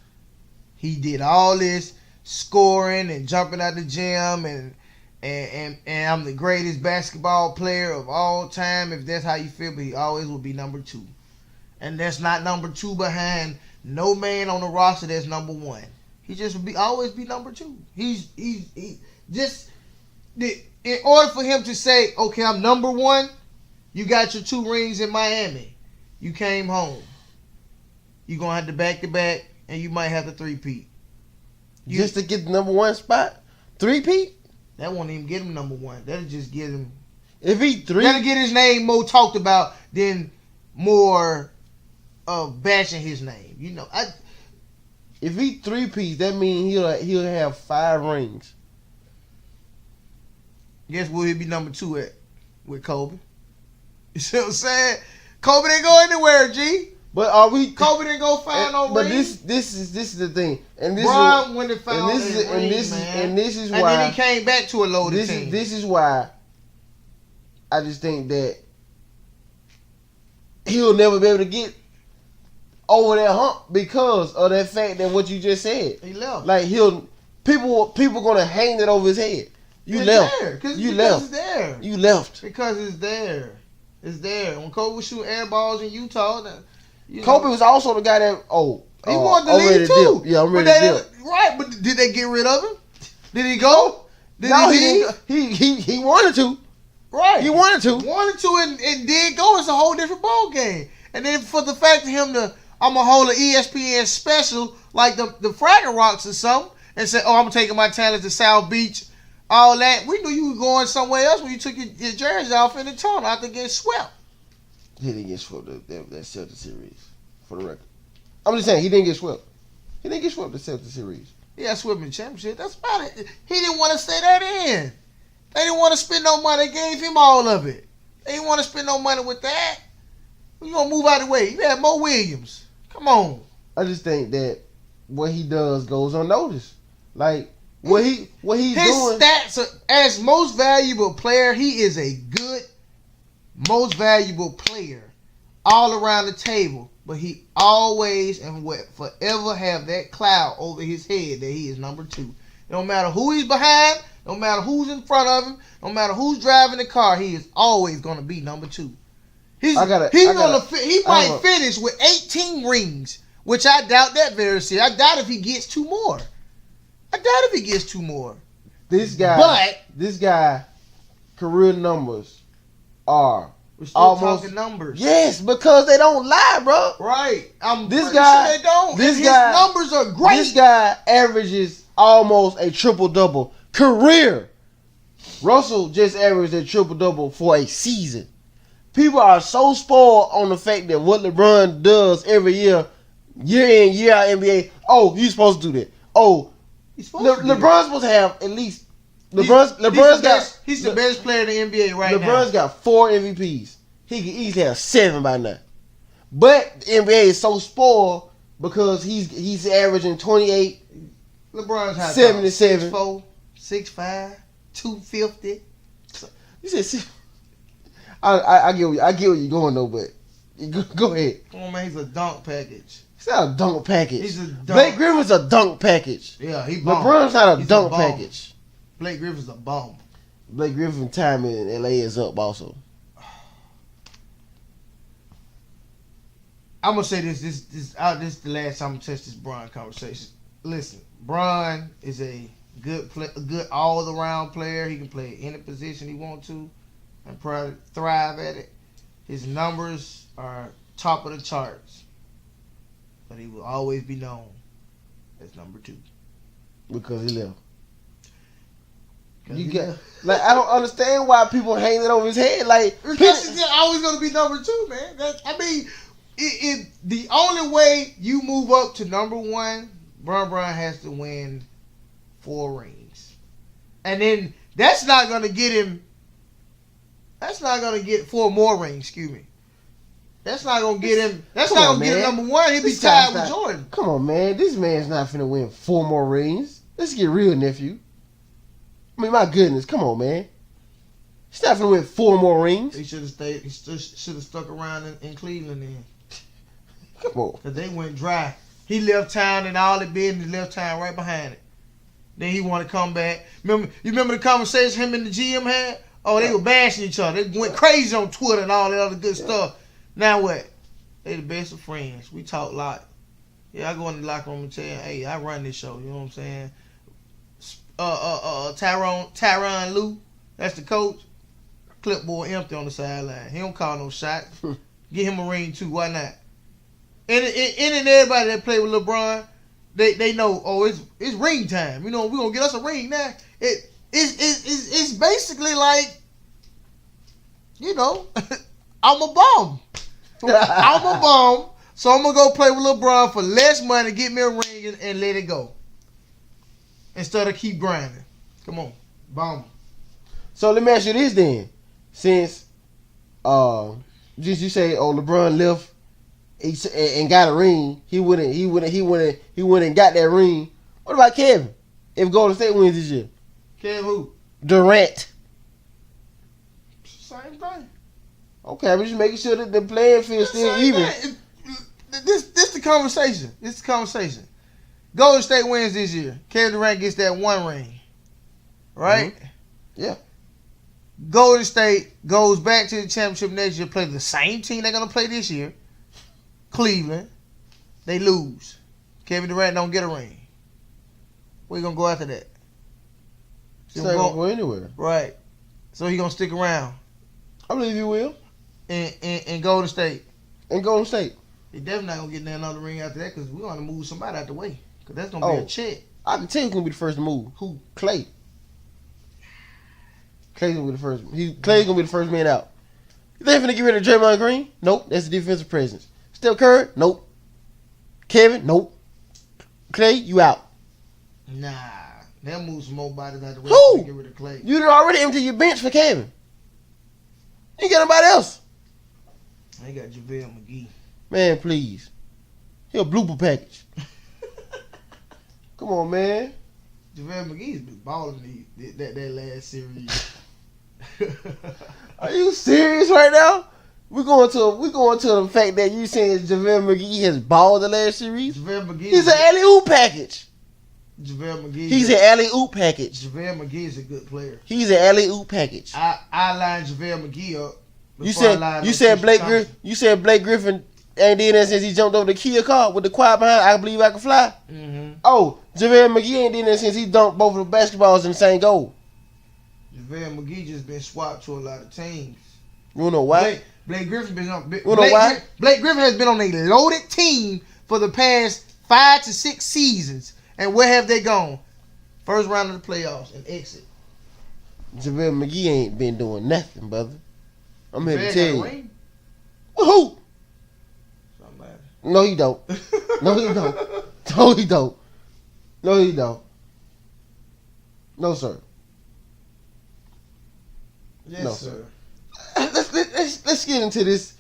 A: he did all this scoring and jumping out the gym and I'm the greatest basketball player of all time, if that's how you feel, but he always will be number 2. And that's not number 2 behind no man on the roster that's number 1. He just will always be number 2. He just in order for him to say, okay, I'm number 1, you got your 2 rings in Miami. You came home. You're gonna have to back, and you might have to 3-peat.
B: Just to get the number 1 spot? 3-peat?
A: That won't even get him number 1. That'll just get him.
B: If he 3,
A: that'll get his name more talked about than more bashing his name. You know,
B: if he 3-peat, that means he'll have 5 rings.
A: Guess where he'll be number 2 at with Kobe? You see what I'm saying? Kobe didn't go anywhere, G.
B: But are we?
A: Kobe didn't go find no ring.
B: But this is the thing, and this
A: Bron went and found
B: and this is
A: ring,
B: and this
A: man.
B: is why.
A: And then he came back to a loaded team.
B: This is why I just think that he'll never be able to get over that hump because of that fact that what you just said.
A: He left.
B: Like people gonna hang it over his head. You
A: it's
B: left.
A: There,
B: you
A: because
B: left.
A: It's there.
B: You left.
A: Because it's there. It's there. When Kobe was shooting air balls in Utah,
B: Kobe was also the guy that
A: he wanted to
B: I'm ready
A: leave
B: to
A: too.
B: dip. Yeah, I'm ready to dip.
A: Right, but did they get rid of him? Did he go? Did
B: no,
A: he
B: didn't. He wanted to.
A: Right.
B: He wanted to.
A: Wanted to and did go. It's a whole different ball game. And then for the fact of him I'm gonna hold an ESPN special like the Fraggle Rocks or something and say, I'm taking my talent to South Beach, all that. We knew you were going somewhere else when you took your jersey off in the tunnel after getting swept.
B: He didn't get swept that Celtics series, for the record. I'm just saying he didn't get swept. He didn't get swept the Celtics series.
A: He got swept in the championship. That's about it. He didn't want to stay that in. They didn't want to spend no money. They gave him all of it. They didn't want to spend no money with that. You gonna move out of the way. You had Mo Williams. Come on.
B: I just think that what he does goes unnoticed. Like what he's doing.
A: His stats are, as most valuable player, he is a good, most valuable player all around the table. But he always and will forever have that cloud over his head that he is number 2. No matter who he's behind, no matter who's in front of him, no matter who's driving the car, he is always going to be number 2. He might finish with 18 rings, which I doubt that very seriously. I doubt if he gets 2 more.
B: This guy, career numbers are
A: We're still
B: almost
A: talking numbers.
B: Yes, because they don't lie, bro.
A: Right.
B: This guy,
A: sure they don't.
B: His
A: numbers are great.
B: This guy averages almost a triple-double career. Russell just averaged a triple-double for a season. People are so spoiled on the fact that what LeBron does every year in, year out, NBA. Oh, he's supposed to do that. Oh, LeBron's supposed to have at least. He's
A: the best player in the NBA right now.
B: LeBron's got 4 MVPs. He could easily have 7 by now. But the NBA is so spoiled because he's averaging 28.
A: LeBron's high
B: 77,
A: 6'4", 6'5", 250.
B: You said I get where you're going though, but go ahead.
A: Come on, man, he's a dunk package.
B: He's not a dunk package.
A: He's a dunk.
B: Blake Griffin's a dunk package.
A: Yeah,
B: LeBron's not a dunk package.
A: Blake Griffin's a bum.
B: Blake Griffin time in LA is up also.
A: I'm gonna say this is the last time I'm gonna touch this Bron conversation. Listen, Bron is a good all around player. He can play any position he wants to and probably thrive at it. His numbers are top of the charts, but he will always be known as number 2
B: because he left. I don't understand why people hang it over his head. Like
A: because he's always gonna be number 2, man. The only way you move up to number 1, Bron has to win 4 rings, and then that's not gonna get him. That's not gonna get 4 more rings. Excuse me. That's not gonna get him. That's not gonna get him number 1. He'll be tied with Jordan.
B: Come on, man. This man's not finna win 4 more rings. Let's get real, nephew. I mean, my goodness. Come on, man. He's not finna win 4 more rings.
A: He should have stayed. He should have stuck around in Cleveland then.
B: Come on.
A: Because they went dry. He left town and all the business left town right behind it. Then he want to come back. You remember the conversation him and the GM had? Oh, they were bashing each other. They went crazy on Twitter and all that other good stuff. Now what? They the best of friends. We talk a lot. Yeah, I go in the locker room and tell you, hey, I run this show. You know what I'm saying? Tyronn Lue, that's the coach. Clipboard empty on the sideline. He don't call no shot. Get him a ring too. Why not? And everybody that play with LeBron, they know. Oh, it's ring time. You know, we gonna get us a ring now. It's basically like, you know, I'm a bum. I'm a bum, so I'm gonna go play with LeBron for less money, get me a ring, and let it go. Instead of keep grinding. Come on, bum.
B: So let me ask you this then. Since just you say, oh, LeBron left and got a ring, he wouldn't got that ring. What about Kevin? If Golden State wins this year?
A: Kevin who?
B: Durant.
A: Same thing.
B: Okay, I'm just making sure that the playing field still even.
A: This the conversation. This the conversation. Golden State wins this year. Kevin Durant gets that 1 ring. Right?
B: Mm-hmm. Yeah.
A: Golden State goes back to the championship next year, play the same team they're going to play this year. Cleveland. They lose. Kevin Durant don't get a ring. Where you going to go after that?
B: He's not going to go anywhere.
A: Right. So he going to stick around.
B: I believe he will.
A: In Golden State.
B: In Golden State.
A: He definitely not going to get another ring after that because we're going to move somebody out the way. Because that's going to be a check.
B: I can tell you who's going to be the first to move.
A: Who?
B: Clay. Clay's gonna be the first. Clay's gonna be the first man out. You think finna get rid of Draymond Green? Nope. That's the defensive presence. Steph Curry? Nope. Kevin? Nope. Clay, you out.
A: Nah. They'll move some more bodies out the way.
B: Who?
A: To get rid of Clay.
B: You done already emptied your bench for Kevin. You got nobody else.
A: They got JaVale McGee.
B: Man, please. He a blooper package. Come on, man.
A: JaVale McGee's been balling that last series.
B: Are you serious right now? We're going to the fact that you saying JaVale McGee has balled the last series.
A: JaVale McGee.
B: He's an alley-oop package.
A: JaVale McGee.
B: He's an alley-oop package.
A: JaVale McGee is a good player.
B: He's an alley-oop package.
A: I lined JaVale McGee up.
B: You said Blake Griffin ain't did that since he jumped over the Kia car with the quad behind. I believe I can fly.
A: Mm-hmm.
B: Oh, JaVale McGee ain't did that since he dunked both of the basketballs in the same goal.
A: JaVale McGee just been swapped to a lot of teams.
B: You know why?
A: Blake Griffin been on.
B: Blake
A: Griffin has been on a loaded team for the past 5 to 6 seasons, and where have they gone? First round of the playoffs and exit.
B: JaVale McGee ain't been doing nothing, brother. I'm here to tell you.
A: Ring?
B: Who?
A: Somebody.
B: No, he don't. No, he don't. No, he don't. No, he don't. No, sir.
A: Yes,
B: no,
A: sir.
B: Let's get into this.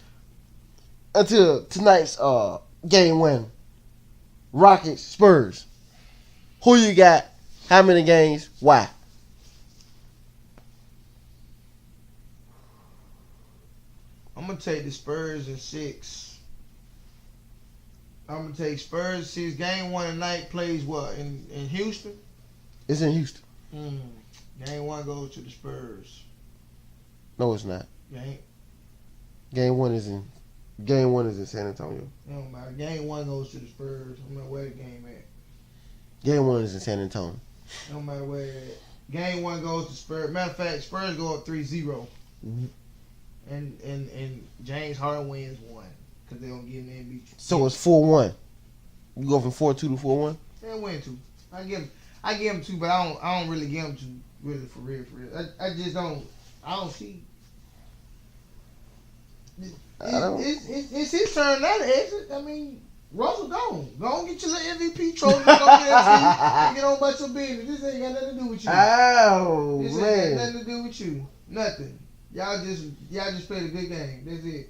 B: Until tonight's game 1. Rockets Spurs. Who you got? How many games? Why?
A: I'm gonna take the Spurs in 6. I'm gonna take Spurs 6. Game 1 tonight plays what in Houston?
B: It's in Houston.
A: Game 1 goes to the Spurs.
B: No, it's not.
A: Game
B: Game one is in San Antonio.
A: It don't matter. Game 1 goes to the Spurs. No matter where the game at.
B: Game 1 is in San Antonio.
A: It don't matter where it at. Game 1 goes to Spurs. Matter of fact, Spurs go up 3-0.
B: Mm-hmm.
A: And James Harden wins 1 because they don't get an NBA.
B: So it's 4-1. You go from 4-2 to 4-1.
A: They win 2. I give him 2, but I don't really give him 2. Really, for real. I just don't. I don't see. It's his turn now to exit. I mean, Russell gone. Go on, get your little MVP trophy. Go get on about your business. This ain't got nothing to do with you.
B: Oh,
A: this
B: man.
A: ain't got nothing to do with you. Nothing. Y'all just played a good game. That's it.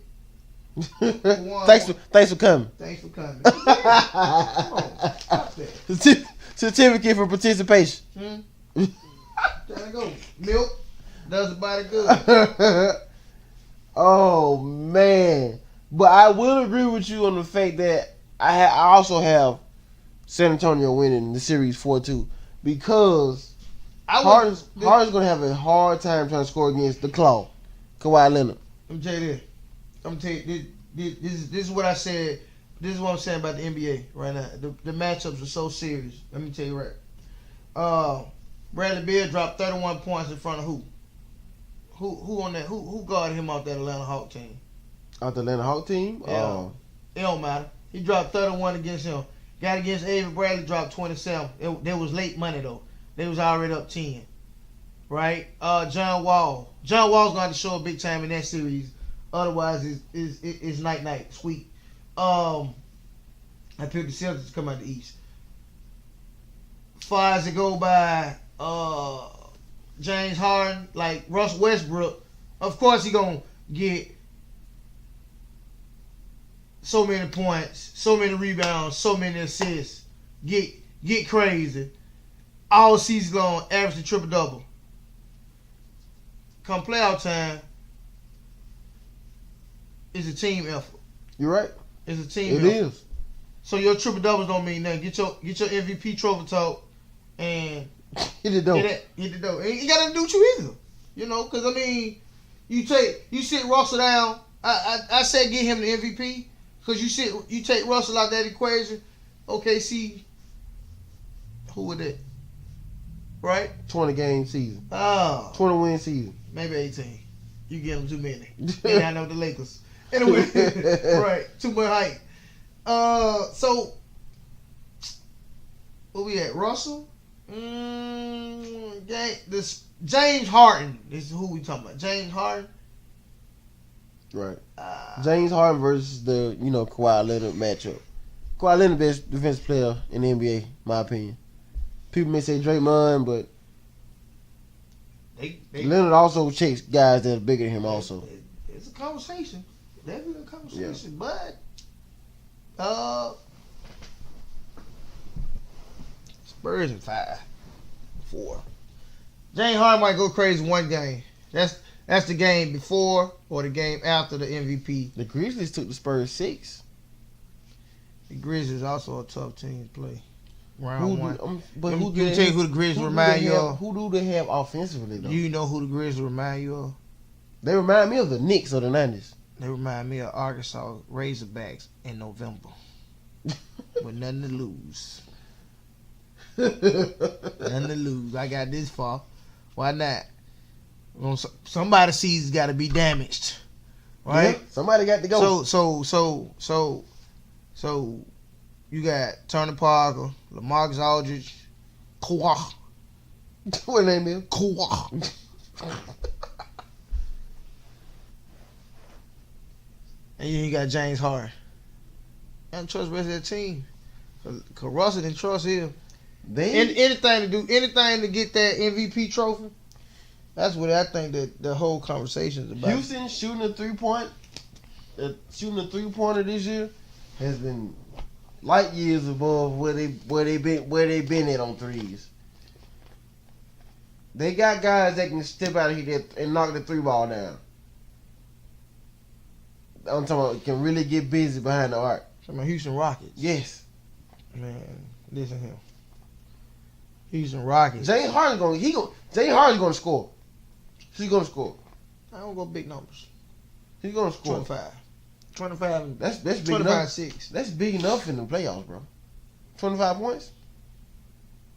B: Thanks for coming.
A: Thanks for coming. Come on, stop that.
B: Certificate for participation.
A: Trying to go. Milk does the body good.
B: Oh man, but I will agree with you on the fact that I also have San Antonio winning the series 4-2 because Harden's gonna have a hard time trying to score against the Claw, Kawhi Leonard.
A: Let me tell you this. I'm gonna tell you this is what I said. This is what I'm saying about the NBA right now. The matchups are so serious. Let me tell you right. Bradley Beal dropped 31 points in front of who? Who on that? Who guarded him off that Atlanta Hawk team?
B: Off the Atlanta Hawk team?
A: Yeah. It don't matter. He dropped 31 against him. Got against Avery Bradley, dropped 27. There was late money though. They was already up 10. Right? John Wall. John Wall's going to have to show up big time in that series. Otherwise, it's night sweet. I picked the Celtics to come out the East. Far as it go by, James Harden, like Russ Westbrook, of course he gonna get so many points, so many rebounds, so many assists, get crazy. All season long, average the triple double. Come playoff time, It's a team effort.
B: You're right.
A: It's a team
B: It
A: effort.
B: is.
A: So your triple doubles don't mean nothing. Get your MVP trophy talk and
B: Hit it though.
A: hit the dough. Ain't got nothing to do with you either. You know, because I mean, you sit Russell down. I said get him the MVP because you take Russell out that equation. Okay, see who would that? Right?
B: 20 game season.
A: Oh,
B: 20 win season.
A: maybe 18. You get them too many. And I know the Lakers. Anyway, right? Too much height. So where we at? Russell. James Harden is who we talking about. James Harden.
B: Right. James Harden versus the Kawhi Leonard matchup. Kawhi Leonard best defensive player in the NBA, my opinion. People may say Draymond, but
A: They
B: Leonard also checks guys that are bigger than him. Also,
A: it's a conversation. Definitely a conversation,
B: Yeah.
A: but Spurs in 5-4. James Harden might go crazy one game. That's the game before or the game after the MVP.
B: the Grizzlies took the Spurs 6.
A: The Grizzlies also a tough team to play. Round one.
B: But
A: Let
B: who
A: me
B: do they
A: tell you
B: have-
A: who the Grizzlies
B: who do
A: remind
B: they
A: you
B: have-
A: of.
B: Who do they have offensively though?
A: You know who the Grizzlies remind you of?
B: They remind me of the Knicks of the 90s.
A: They remind me of Arkansas Razorbacks in November. With nothing to lose. Nothing to lose. I got this far. Why not? Somebody's season's got to be damaged, right?
B: Yeah, somebody got to go.
A: So, you got Tony Parker, LaMarcus Aldridge, Kawhi.
B: What his name is?
A: Kawhi. And then you got James Harden. I don't trust the rest of that team. Cause Russell didn't trust him. Anything to get that MVP trophy. That's what I think that the whole conversation is about.
B: Houston shooting a 3-point, shooting a 3-pointer this year has been light years above where they been at on threes. They got guys that can step out of here and knock the 3 ball down. I'm talking about can really get busy behind the arc.
A: Talking about Houston Rockets.
B: Yes,
A: Man, listen to him. Houston Rockets.
B: James Harden's gonna score. He's gonna score.
A: I don't go big numbers.
B: He's gonna score.
A: 25.
B: That's big
A: 25
B: enough.
A: 6.
B: That's big enough in the playoffs, bro. 25 points.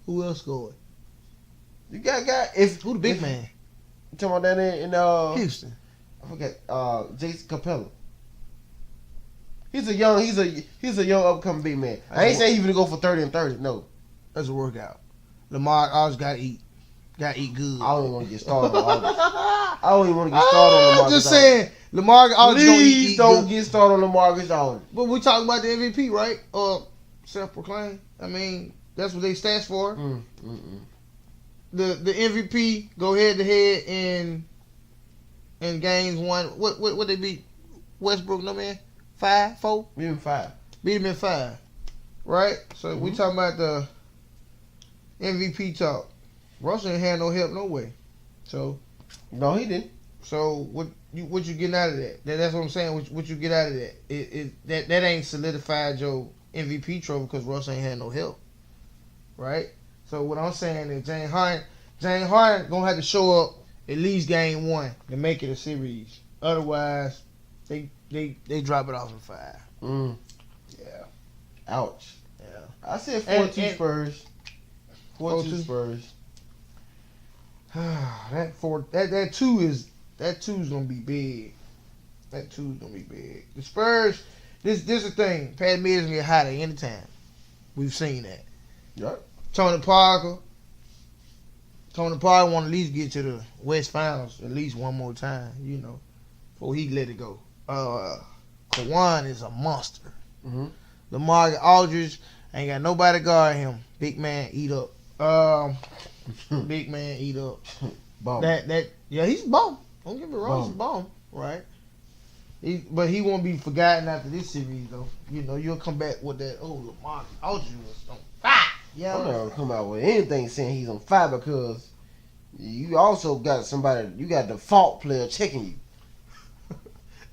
A: Who else scored?
B: You got if
A: Who the big man?
B: You talking about that in
A: Houston.
B: I forget Jason Capella. He's a young upcoming big man. I ain't saying he's gonna go for 30 and 30. No,
A: That's a workout. Lamar always gotta eat. Gotta eat good.
B: I don't even want to get started on August. I don't even want to get started on Lamar.
A: I'm just saying, Lamar always gonna
B: Please
A: eat
B: don't
A: good.
B: get started on Lamarcus Aldridge.
A: But we talking about the MVP, right? Self-proclaimed. I mean, that's what they stands for. The MVP go head to head in games one. What they beat Westbrook? No man, 5-4.
B: Even 5.
A: Beat him in 5, right? So we talking about the MVP talk. Russell ain't had no help no way. So
B: No, he didn't.
A: So what you getting out of that? That's what I'm saying. What you get out of that? That ain't solidified your MVP trophy because Russ ain't had no help, right? So what I'm saying is James Harden gonna have to show up at least game 1 to make it a series. Otherwise, they drop it off in 5. Yeah.
B: Ouch.
A: Yeah.
B: I said 4-2
A: And-
B: Spurs. 4-2
A: 4-2?
B: Spurs.
A: that two is gonna be big. That 2 is gonna be big. The Spurs, this is the thing. Pat Mills can get hot at any time. We've seen that.
B: Yep.
A: Tony Parker want to at least get to the West Finals at least one more time, before he let it go. Kawhi is a monster. Lamar Aldridge ain't got nobody guard him. Big man eat up. Big man eat up.
B: Bomb.
A: He's bomb. Don't get me wrong, he's bomb, right? But he won't be forgotten after this series though. You'll come back with that. Oh, Lamar Aldridge was on fire. Yeah,
B: I'm not gonna come out with anything saying he's on fire because you also got somebody. You got the default player checking you.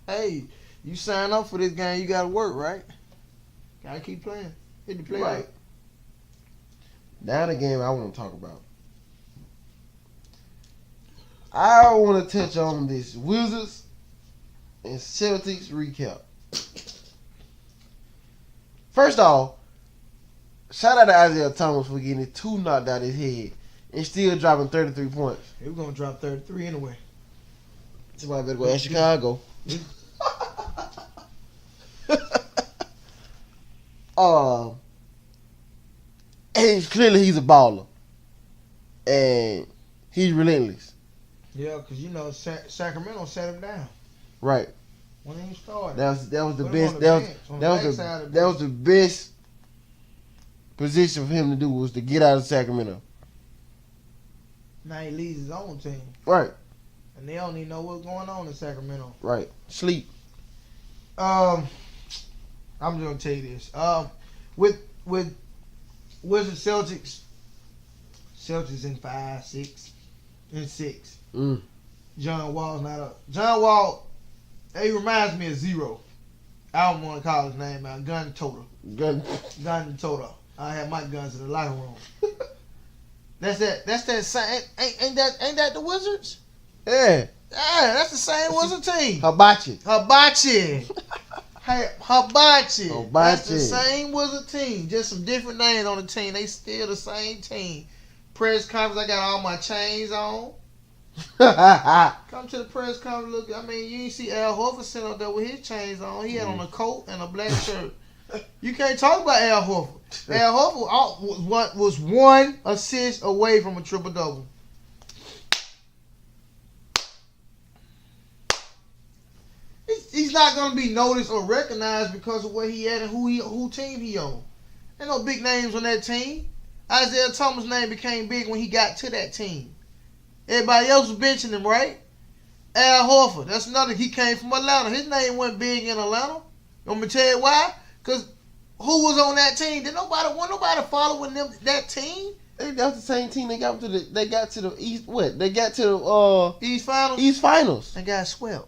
A: Hey, You sign up for this game, you gotta work, right? Gotta keep playing. Hit the play
B: Right. Now the game I want to talk about. I want to touch on this Wizards and Celtics recap. First off, shout out to Isaiah Thomas for getting his 2 knocked out his head and still dropping 33 points.
A: He was gonna drop 33 anyway.
B: Somebody better go at Chicago. And clearly he's a baller. And he's relentless.
A: Yeah, because you know Sacramento set him down
B: Right.
A: when he started.
B: That was the
A: Put him
B: best.
A: on the
B: That
A: bench, on
B: was
A: the
B: the
A: backside of the
B: that was the best position for him to do was to get out of Sacramento.
A: Now he leads his own team,
B: Right.
A: and they don't even know what's going on in Sacramento.
B: Right. Sleep.
A: I'm just gonna tell you this. With Wizards Celtics in 5, 6, and 6. John Wall's not up. John Wall, he reminds me of Zero. I don't want to call his name out. Gun Toter.
B: Gun.
A: Gun Toter. I had my guns in the locker room. That's that same. Ain't that the Wizards?
B: Yeah.
A: Yeah, that's the same Wizard team.
B: Hibachi.
A: Hey, Hibachi.
B: Hibachi.
A: That's the same Wizard team. Just some different names on the team. They still the same team. Press conference, I got all my chains on. Come to the press conference, look. I mean, you ain't see Al Horford sitting up there with his chains on. He had on a coat and a black shirt. You can't talk about Al Horford. Al Horford was 1 assist away from a triple-double. He's not going to be noticed or recognized because of where he at and who team he on. Ain't no big names on that team. Isaiah Thomas' name became big when he got to that team. Everybody else was benching him, right? Al Horford, that's another. He came from Atlanta. His name went big in Atlanta. You want me to tell you why? Because who was on that team? Did nobody following them that team?
B: That was the same team. They got to the East. What? They got to the
A: East Finals.
B: East Finals.
A: And got swept.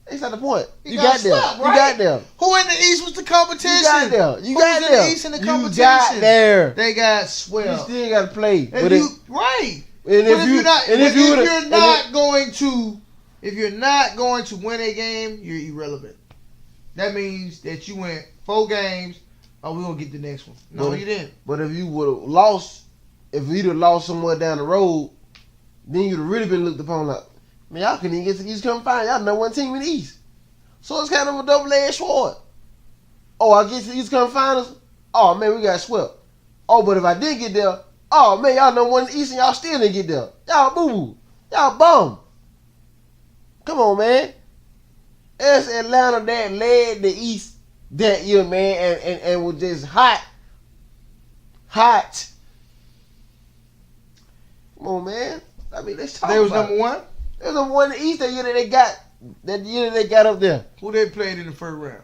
B: That's not the point.
A: He
B: You got there.
A: swept,
B: You
A: right?
B: got there.
A: Who in the East was the competition?
B: You got there. You
A: Who
B: got
A: was
B: there.
A: in the East in the competition?
B: You got there.
A: They got
B: You
A: swept.
B: still got to play.
A: Right.
B: And
A: But if you're not going to win a game, you're irrelevant. That means that you went 4 games. Oh, we're gonna get the next one. No, you didn't.
B: But if you would have lost, if you'd have lost somewhere down the road, then you'd have really been looked upon like, man, y'all couldn't even get to the East Conference Final. Y'all know one team in the East. So it's kind of a double-edged sword. Oh, I get to the East Conference Finals. Oh man, we got swept. Oh, but if I did get there, oh man, y'all know one in the East and y'all still didn't get there. Y'all boo-boo. Y'all bum. Come on, man. It's Atlanta that led the East that year, man, and was just hot. Come on, man. I mean, let's talk.
A: They was
B: about
A: number 1.
B: They was number 1 in the East that year that they got. That year that they got up there.
A: Who they played in the first round?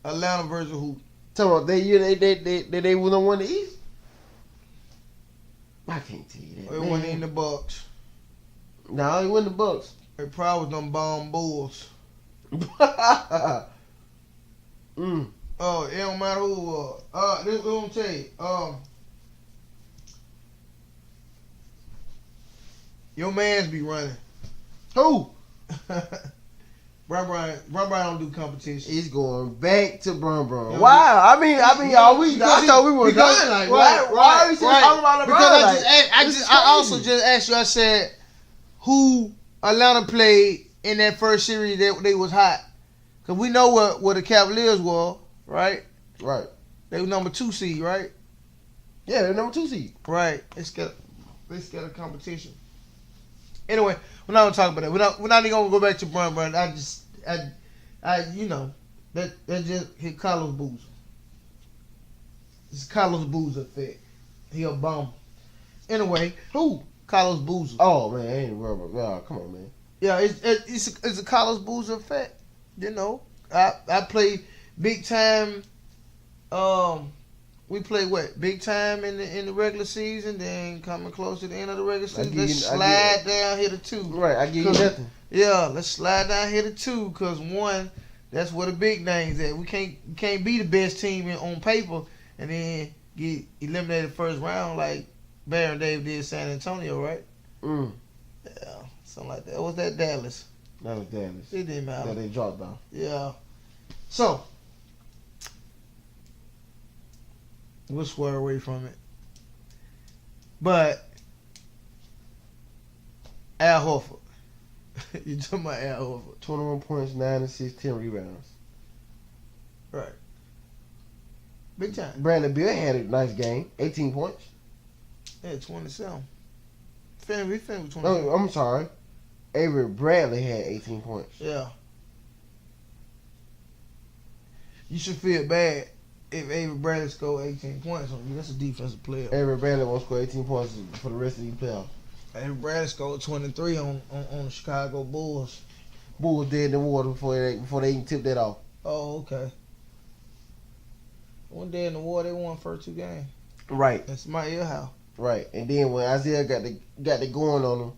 A: Atlanta versus who?
B: Talking about that year they was number 1 in the East. I can't tell you that.
A: It wasn't in the Bucks.
B: No, it wasn't the Bucks.
A: It probably was them bomb Bulls. Oh, it don't matter who it was. This is what I'm tell you. Your mans be running.
B: Who?
A: Brian don't do competition.
B: He's going back to Brum.
A: Yeah,
B: Wow. I mean, y'all. I thought we were
A: going
B: like,
A: right.
B: Why are we still talking about LeBron?
A: Because
B: Like,
A: I also just asked you. I said, who Atlanta played in that first series that they was hot? Because we know what the Cavaliers were, right?
B: Right.
A: They were number 2 seed, right?
B: Yeah, they're number 2 seed.
A: Right. Let's get a competition. Anyway, we're not gonna talk about that. We're not even gonna go back to Bron. I you know, that just hit Carlos Boozer. It's Carlos Boozer effect. He a bum. Anyway,
B: Who?
A: Carlos Boozer.
B: Oh man, I ain't worried about. Oh, come on, man.
A: Yeah, it's a Carlos Boozer effect. You know, I play big time. We play what? Big time in the regular season, then coming close to the end of the regular season, let's slide down here to 2.
B: Right, I give you nothing.
A: Yeah, let's slide down here to 2, because 1, That's where the big names at. We can't be the best team on paper and then get eliminated first round like Baron Dave did San Antonio, right? Yeah, something like that. Or was that Dallas?
B: That was Dallas.
A: It didn't matter.
B: That they dropped off.
A: Yeah. So we'll swear away from it. But Al Horford. You talking about Al Horford.
B: 21 points, 9 assists, 10 rebounds.
A: Right. Big time.
B: Bradley Beal had a nice game. 18 points.
A: Yeah, 27. We finished with 27.
B: No, I'm sorry. Avery Bradley had 18 points.
A: Yeah. You should feel bad if Avery Bradley scored 18 points on you. That's a defensive player.
B: Avery Bradley won't score 18 points for the rest of the playoffs.
A: Avery Bradley scored 23 on the Chicago Bulls.
B: Bulls dead in the water before they even tipped that off.
A: Oh, okay. One day in the war, they won the first 2 games.
B: Right.
A: That's my ear how.
B: Right. And then when Isaiah got the going on him,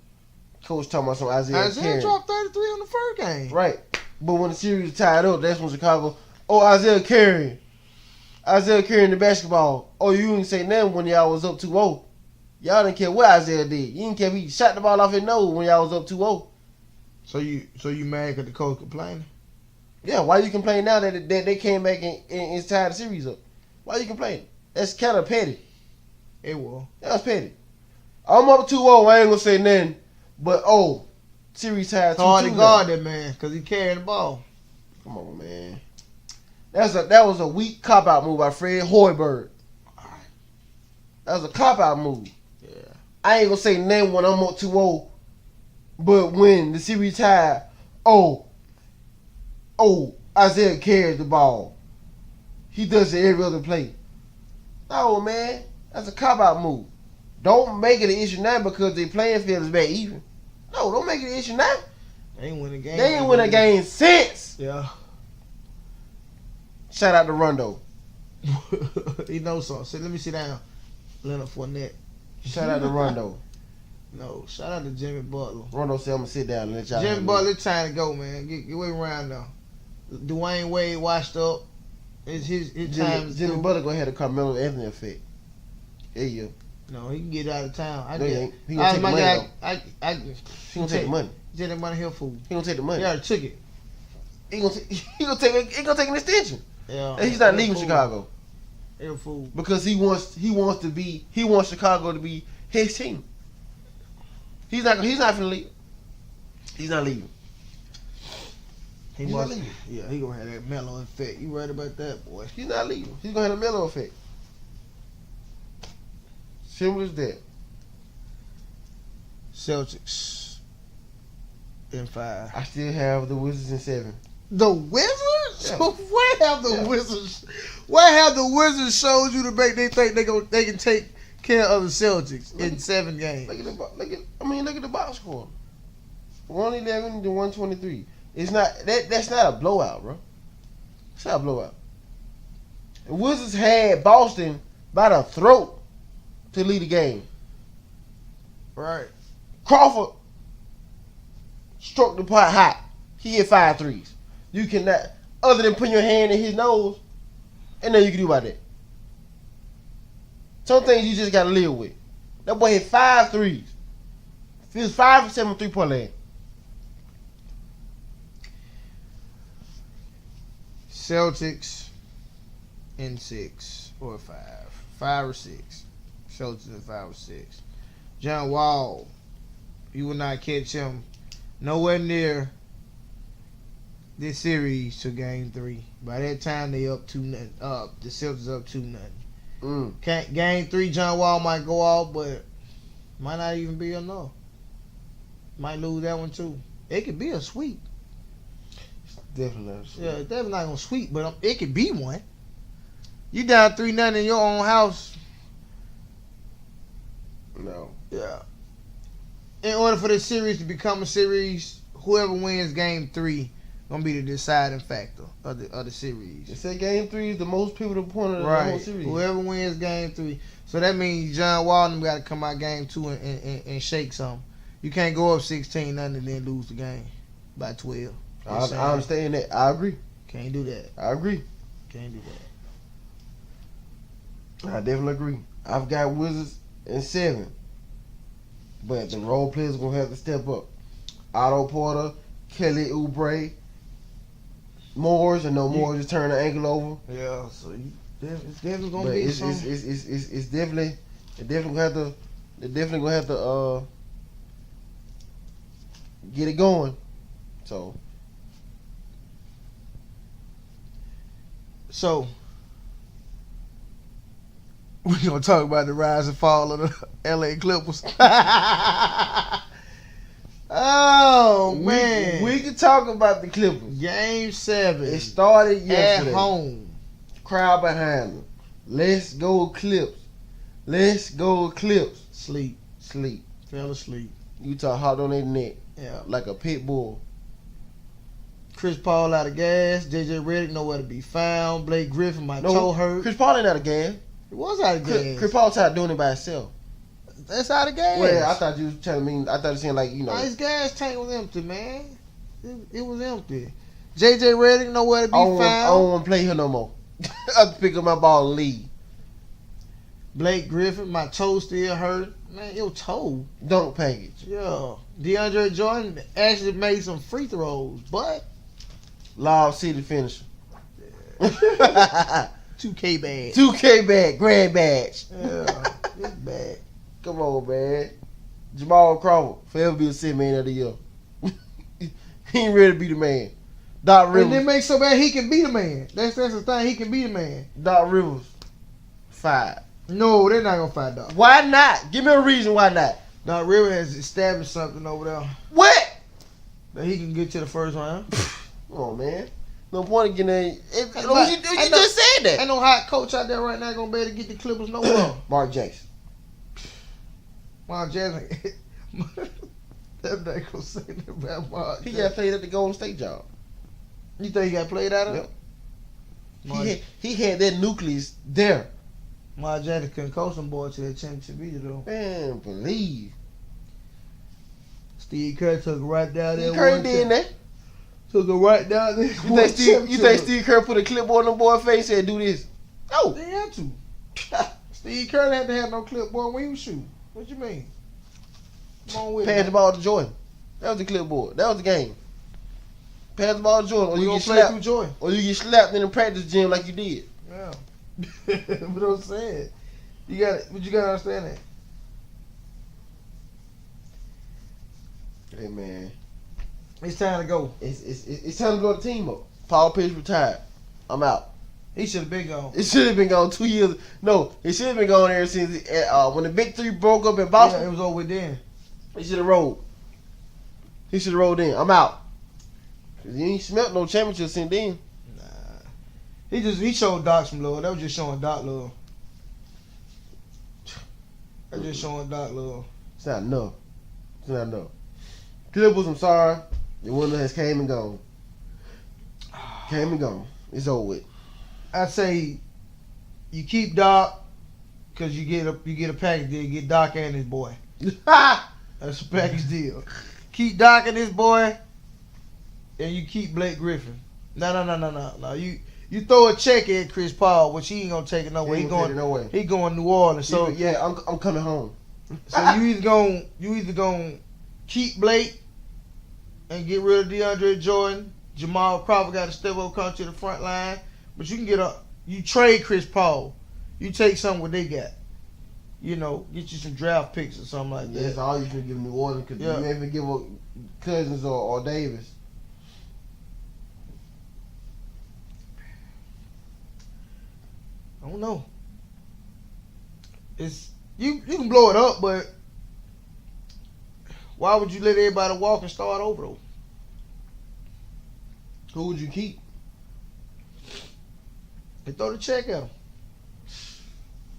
B: coach talking about some Isaiah Carey.
A: dropped 33 on the first game.
B: Right. But when the series was tied up, that's when Chicago, Isaiah Carey in the basketball. Oh, you didn't say nothing when y'all was up 2-0. Y'all didn't care what Isaiah did. You didn't care if he shot the ball off his nose when y'all was up 2-0.
A: So you mad because the coach complaining?
B: Yeah, why you complain now that they came back and tied the series up? Why you complaining? That's kind of petty.
A: It will.
B: That's petty. I'm up 2-0. I ain't gonna say nothing. But series tied 2-2.
A: It's hard to guard that man because he carrying the ball.
B: Come on, man. That was a weak cop out move by Fred Hoiberg. That was a cop out move.
A: Yeah.
B: I ain't gonna say nothing when I'm up 2-0. But when the series tied, Isaiah carries the ball. He does it every other play. No, man. That's a cop-out move. Don't make it an issue now because the playing field is back even. No, don't make it an issue now.
A: They ain't win a game.
B: They ain't win a game since.
A: Yeah.
B: Shout out to Rondo.
A: He knows something. So let me sit down. Leonard Fournette.
B: Shout out to Rondo.
A: No, shout out to Jimmy Butler.
B: Rondo said, I'm going to sit down and let y'all
A: Jimmy Butler, it's time to go, man. Get way around now. Dwayne Wade washed up. It's his time.
B: Jimmy Butler going to have the Carmelo Anthony effect. There you go.
A: No, he can get out of town.
B: No, he ain't. He gonna take the money, though. He gonna take the money.
A: Take that money here, fool.
B: He gonna take the money.
A: He already took it.
B: He gonna take an extension.
A: Yeah.
B: And he's not leaving Chicago.
A: He's a fool. Because
B: he wants Chicago to be his team. He's not finna leave. He's not leaving. He's not leaving.
A: Yeah, he gonna have that mellow effect. You right about that, boy.
B: He's not leaving. He's gonna have a mellow effect. Simple as that.
A: Celtics in 5.
B: I still have the Wizards in 7.
A: The Wizards?
B: Yeah.
A: Where have the Wizards? Where have the Wizards showed you to make they think they can take care of the Celtics in 7 games?
B: Look at the box score. 111 to 123. It's not that's not a blowout, bro. It's not a blowout. The Wizards had Boston by the throat to lead the game.
A: Right.
B: Crawford struck the pot hot. He hit 5 threes. You cannot, other than putting your hand in his nose, and nothing you can do about that. Some things you just gotta live with. That boy hit 5 threes. He was 5 for 7 3-point land.
A: Celtics in 6 or 5. 5 or 6. Celtics in 5 or 6. John Wall, you will not catch him nowhere near this series to game 3. By that time, they up 2-0. The Celtics up 2-0. Game 3, John Wall might go off, but might not even be enough. Might lose that one too. It could be a sweep.
B: Definitely not a sweep.
A: Yeah, it's definitely not gonna sweep, but it could be one. You down 3-0 in your own house.
B: No.
A: Yeah. In order for this series to become a series, whoever wins game 3 gonna be the deciding factor of the series.
B: They say game 3 is the most pivotal point of the whole series.
A: Whoever wins game 3. So that means John Wall got to come out game 2 and shake something. You can't go up 16-0 and then lose the game by 12.
B: I understand that. I agree.
A: Can't do that.
B: I agree.
A: Can't do that.
B: I definitely agree. I've got Wizards in 7. But the role players are going to have to step up. Otto Porter, Kelly Oubre, Moores. I know Moores just turned the ankle over.
A: Yeah, so it's definitely going to
B: But
A: be
B: it's
A: something.
B: it's definitely gonna have to get it going. So
A: we're going to talk about the rise and fall of the LA Clippers. Oh, man.
B: we can talk about the Clippers.
A: Game 7.
B: It started yesterday.
A: At home.
B: Crowd behind them. Let's go Clips. Let's go Clips.
A: Sleep. Fell asleep.
B: Utah hopped on their neck
A: Yeah.
B: like a pit bull.
A: Chris Paul out of gas. JJ Redick nowhere to be found. Blake Griffin, my toe hurt.
B: Chris Paul ain't out of gas.
A: It was out of gas.
B: Chris Paul tried doing it by himself.
A: That's out of gas.
B: Well, I thought you was trying to mean. I thought you were saying like
A: His gas tank was empty, man. It was empty. JJ Redick nowhere to be found.
B: I don't want to play here no more. I pick up my ball and leave.
A: Blake Griffin, my toe still hurt. Man, your toe.
B: Dunk package.
A: Yeah. DeAndre Jordan actually made some free throws, but
B: Lob City finisher.
A: 2K bad.
B: 2K bag, grand badge.
A: Yeah, it's bad.
B: Come on, man. Jamal Crawford, forever be a 6 man of the year. He ain't ready to be the man. Doc
A: And
B: Rivers.
A: it makes so bad he can be the man. That's the thing. He can be the man.
B: Doc Rivers, 5.
A: No, they're not gonna find Doc.
B: Why not? Give me a reason why not.
A: Doc Rivers has established something over there
B: What?
A: that he can get to the first round.
B: Come on, man. No point in getting you
A: Ain't
B: just said that.
A: Ain't no hot coach out there right now gonna be able to get the Clippers no more.
B: Mark Jackson.
A: Mark Jackson. That ain't gonna say nothing about Mark
B: He
A: Jackson.
B: got played at the Golden State job.
A: You think he got played out of it?
B: Yep. He had that nucleus there.
A: Mark Jackson couldn't coach them boys to that championship either though.
B: Man, believe.
A: Steve Kerr took it right down there.
B: Curry did that.
A: Took it right down there.
B: You think Steve Kerr put a clipboard on the boy's face and said, do this? No.
A: They had to. Steve Kerr had to have no clipboard when he was shooting. What you mean? Come on with
B: Pass
A: it.
B: the ball to Jordan. That was the clipboard. That was the game. Pass the ball to Jordan, or
A: We
B: you
A: gonna
B: get
A: play
B: slapped,
A: through Jordan.
B: or you get slapped in the practice gym like you did.
A: Yeah. What I'm saying. You gotta understand that.
B: Hey man,
A: It's time to go.
B: it's time to go to team up. Paul Pierce retired. I'm out.
A: He should have been gone.
B: It should have been gone 2 years. No, it should have been gone ever since when the Big Three broke up in Boston.
A: Yeah, it was over then.
B: He should have rolled. He should have rolled in. I'm out. 'Cause he ain't smelt no championship since then.
A: Nah. He showed Doc some love. That was just showing Doc love. That was just showing Doc love.
B: It's not enough. It's not enough. Clippers, I'm sorry. The winner has came and gone. Came and gone. It's over with.
A: I'd say you keep Doc because you get a package deal. You get Doc and his boy. That's a package deal. Keep Doc and his boy, and you keep Blake Griffin. No. You throw a check at Chris Paul, which he ain't gonna take it nowhere. He going to New Orleans. So
B: yeah, I'm coming home.
A: So you either gonna keep Blake and get rid of DeAndre Jordan. Jamal Crawford got to step up, come to the front line. But you trade Chris Paul. You take something what they got. You know, get you some draft picks or something like that.
B: That's all you should give New Orleans because you ain't even give up Cousins or Davis.
A: I don't know. It's you can blow it up, but why would you let everybody walk and start over though?
B: Who would you keep?
A: They throw the check at him.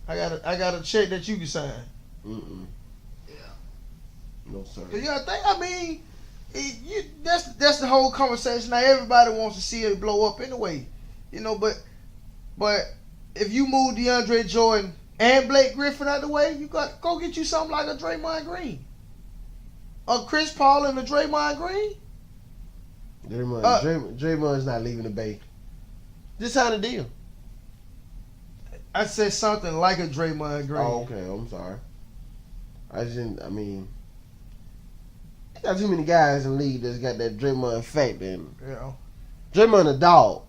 A: I got a check that you can sign.
B: Yeah. No sir.
A: Cause you gotta think. I mean, that's the whole conversation. Now everybody wants to see it blow up anyway, you know. But if you move DeAndre Jordan and Blake Griffin out the way, you got to go get you something like a Draymond Green, a Chris Paul and a Draymond Green.
B: Draymond's not leaving the Bay. Just sign a deal.
A: I said something like a Draymond Green.
B: Oh, okay. I'm sorry. I got too many guys in the league that's got that Draymond effect. And
A: Yeah.
B: Draymond a dog.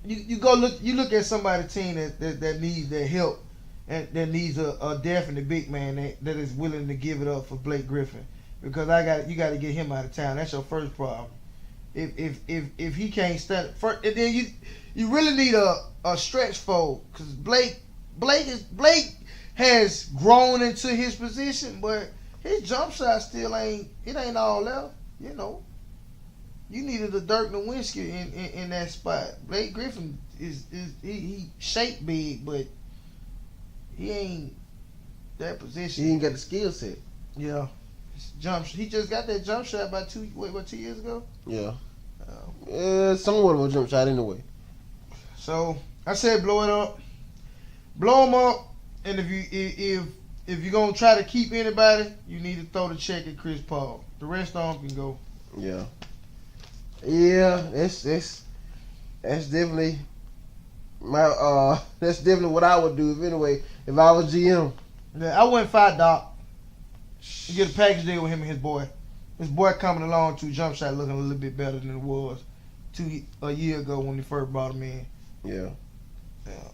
A: You go look. You look at somebody's team that needs their help, and that needs a definite big man that is willing to give it up for Blake Griffin, because you got to get him out of town. That's your first problem. If he can't stand first, and then you really need a stretch four, because Blake has grown into his position, but his jump shot still ain't all there. You know, you needed a Dirk Nowitzki in that spot. Blake Griffin he shaped big, but he ain't that position.
B: He ain't got the skill set.
A: Yeah. He just got that jump shot about 2 years ago?
B: Yeah. Somewhat of a jump shot anyway.
A: So I said blow it up. Blow them up, and if you're gonna try to keep anybody, you need to throw the check at Chris Paul. The rest of them can go.
B: Yeah. Yeah, that's definitely that's definitely what I would do if I was GM.
A: Yeah, I wouldn't fire Doc. You get a package deal with him and his boy. His boy coming along to jump shot looking a little bit better than it was a year ago when they first brought him in.
B: Yeah.
A: Yeah.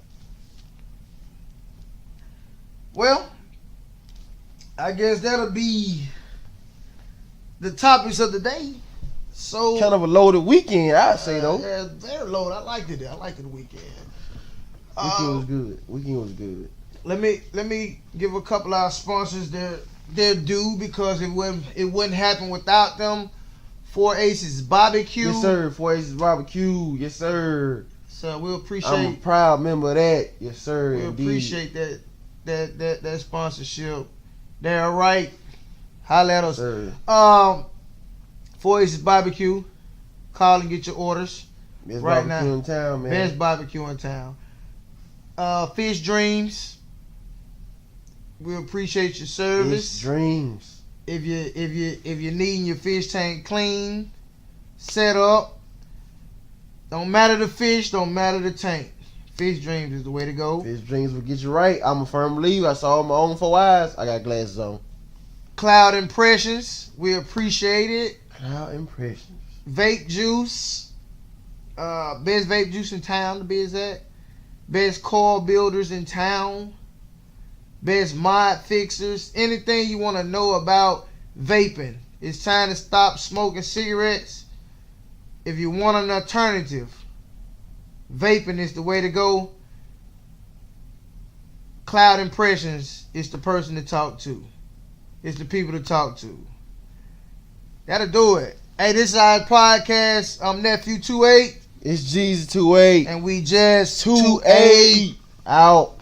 A: Well, I guess that'll be the topics of the day. So
B: Kind of a loaded weekend, I'd say though.
A: Yeah, very loaded. I liked it. I liked it the weekend.
B: Weekend was good.
A: Let me give a couple of our sponsors their due, because it wouldn't happen without them. 4 Aces Barbecue.
B: Yes, sir. 4 Aces Barbecue. Yes, sir.
A: So we appreciate.
B: I'm a proud member of that. Yes, sir.
A: We
B: indeed.
A: appreciate that sponsorship. They're all right. Holla at us.
B: Sir.
A: 4 Aces Barbecue. Call and get your orders.
B: Best
A: right
B: barbecue
A: now.
B: in town, man.
A: Best barbecue in town. Fish Dreams. We appreciate your service.
B: Fish Dreams.
A: If you're needing your fish tank clean, set up, don't matter the fish, don't matter the tank. Fish Dreams is the way to go.
B: Fish Dreams will get you right. I'm a firm believer. I saw it with my own 4 eyes. I got glasses on.
A: Cloud Impressions, we appreciate it.
B: Cloud Impressions.
A: Vape Juice, best vape juice in town to be exact. Best core builders in town. Best mod fixers. Anything you want to know about vaping. It's time to stop smoking cigarettes. If you want an alternative, vaping is the way to go. Cloud Impressions is the person to talk to. It's the people to talk to. That'll do it. Hey, this is our podcast. I'm Nephew 2EIGHT.
B: It's Jesus 2EIGHT.
A: And we just
B: 2EIGHT. Out.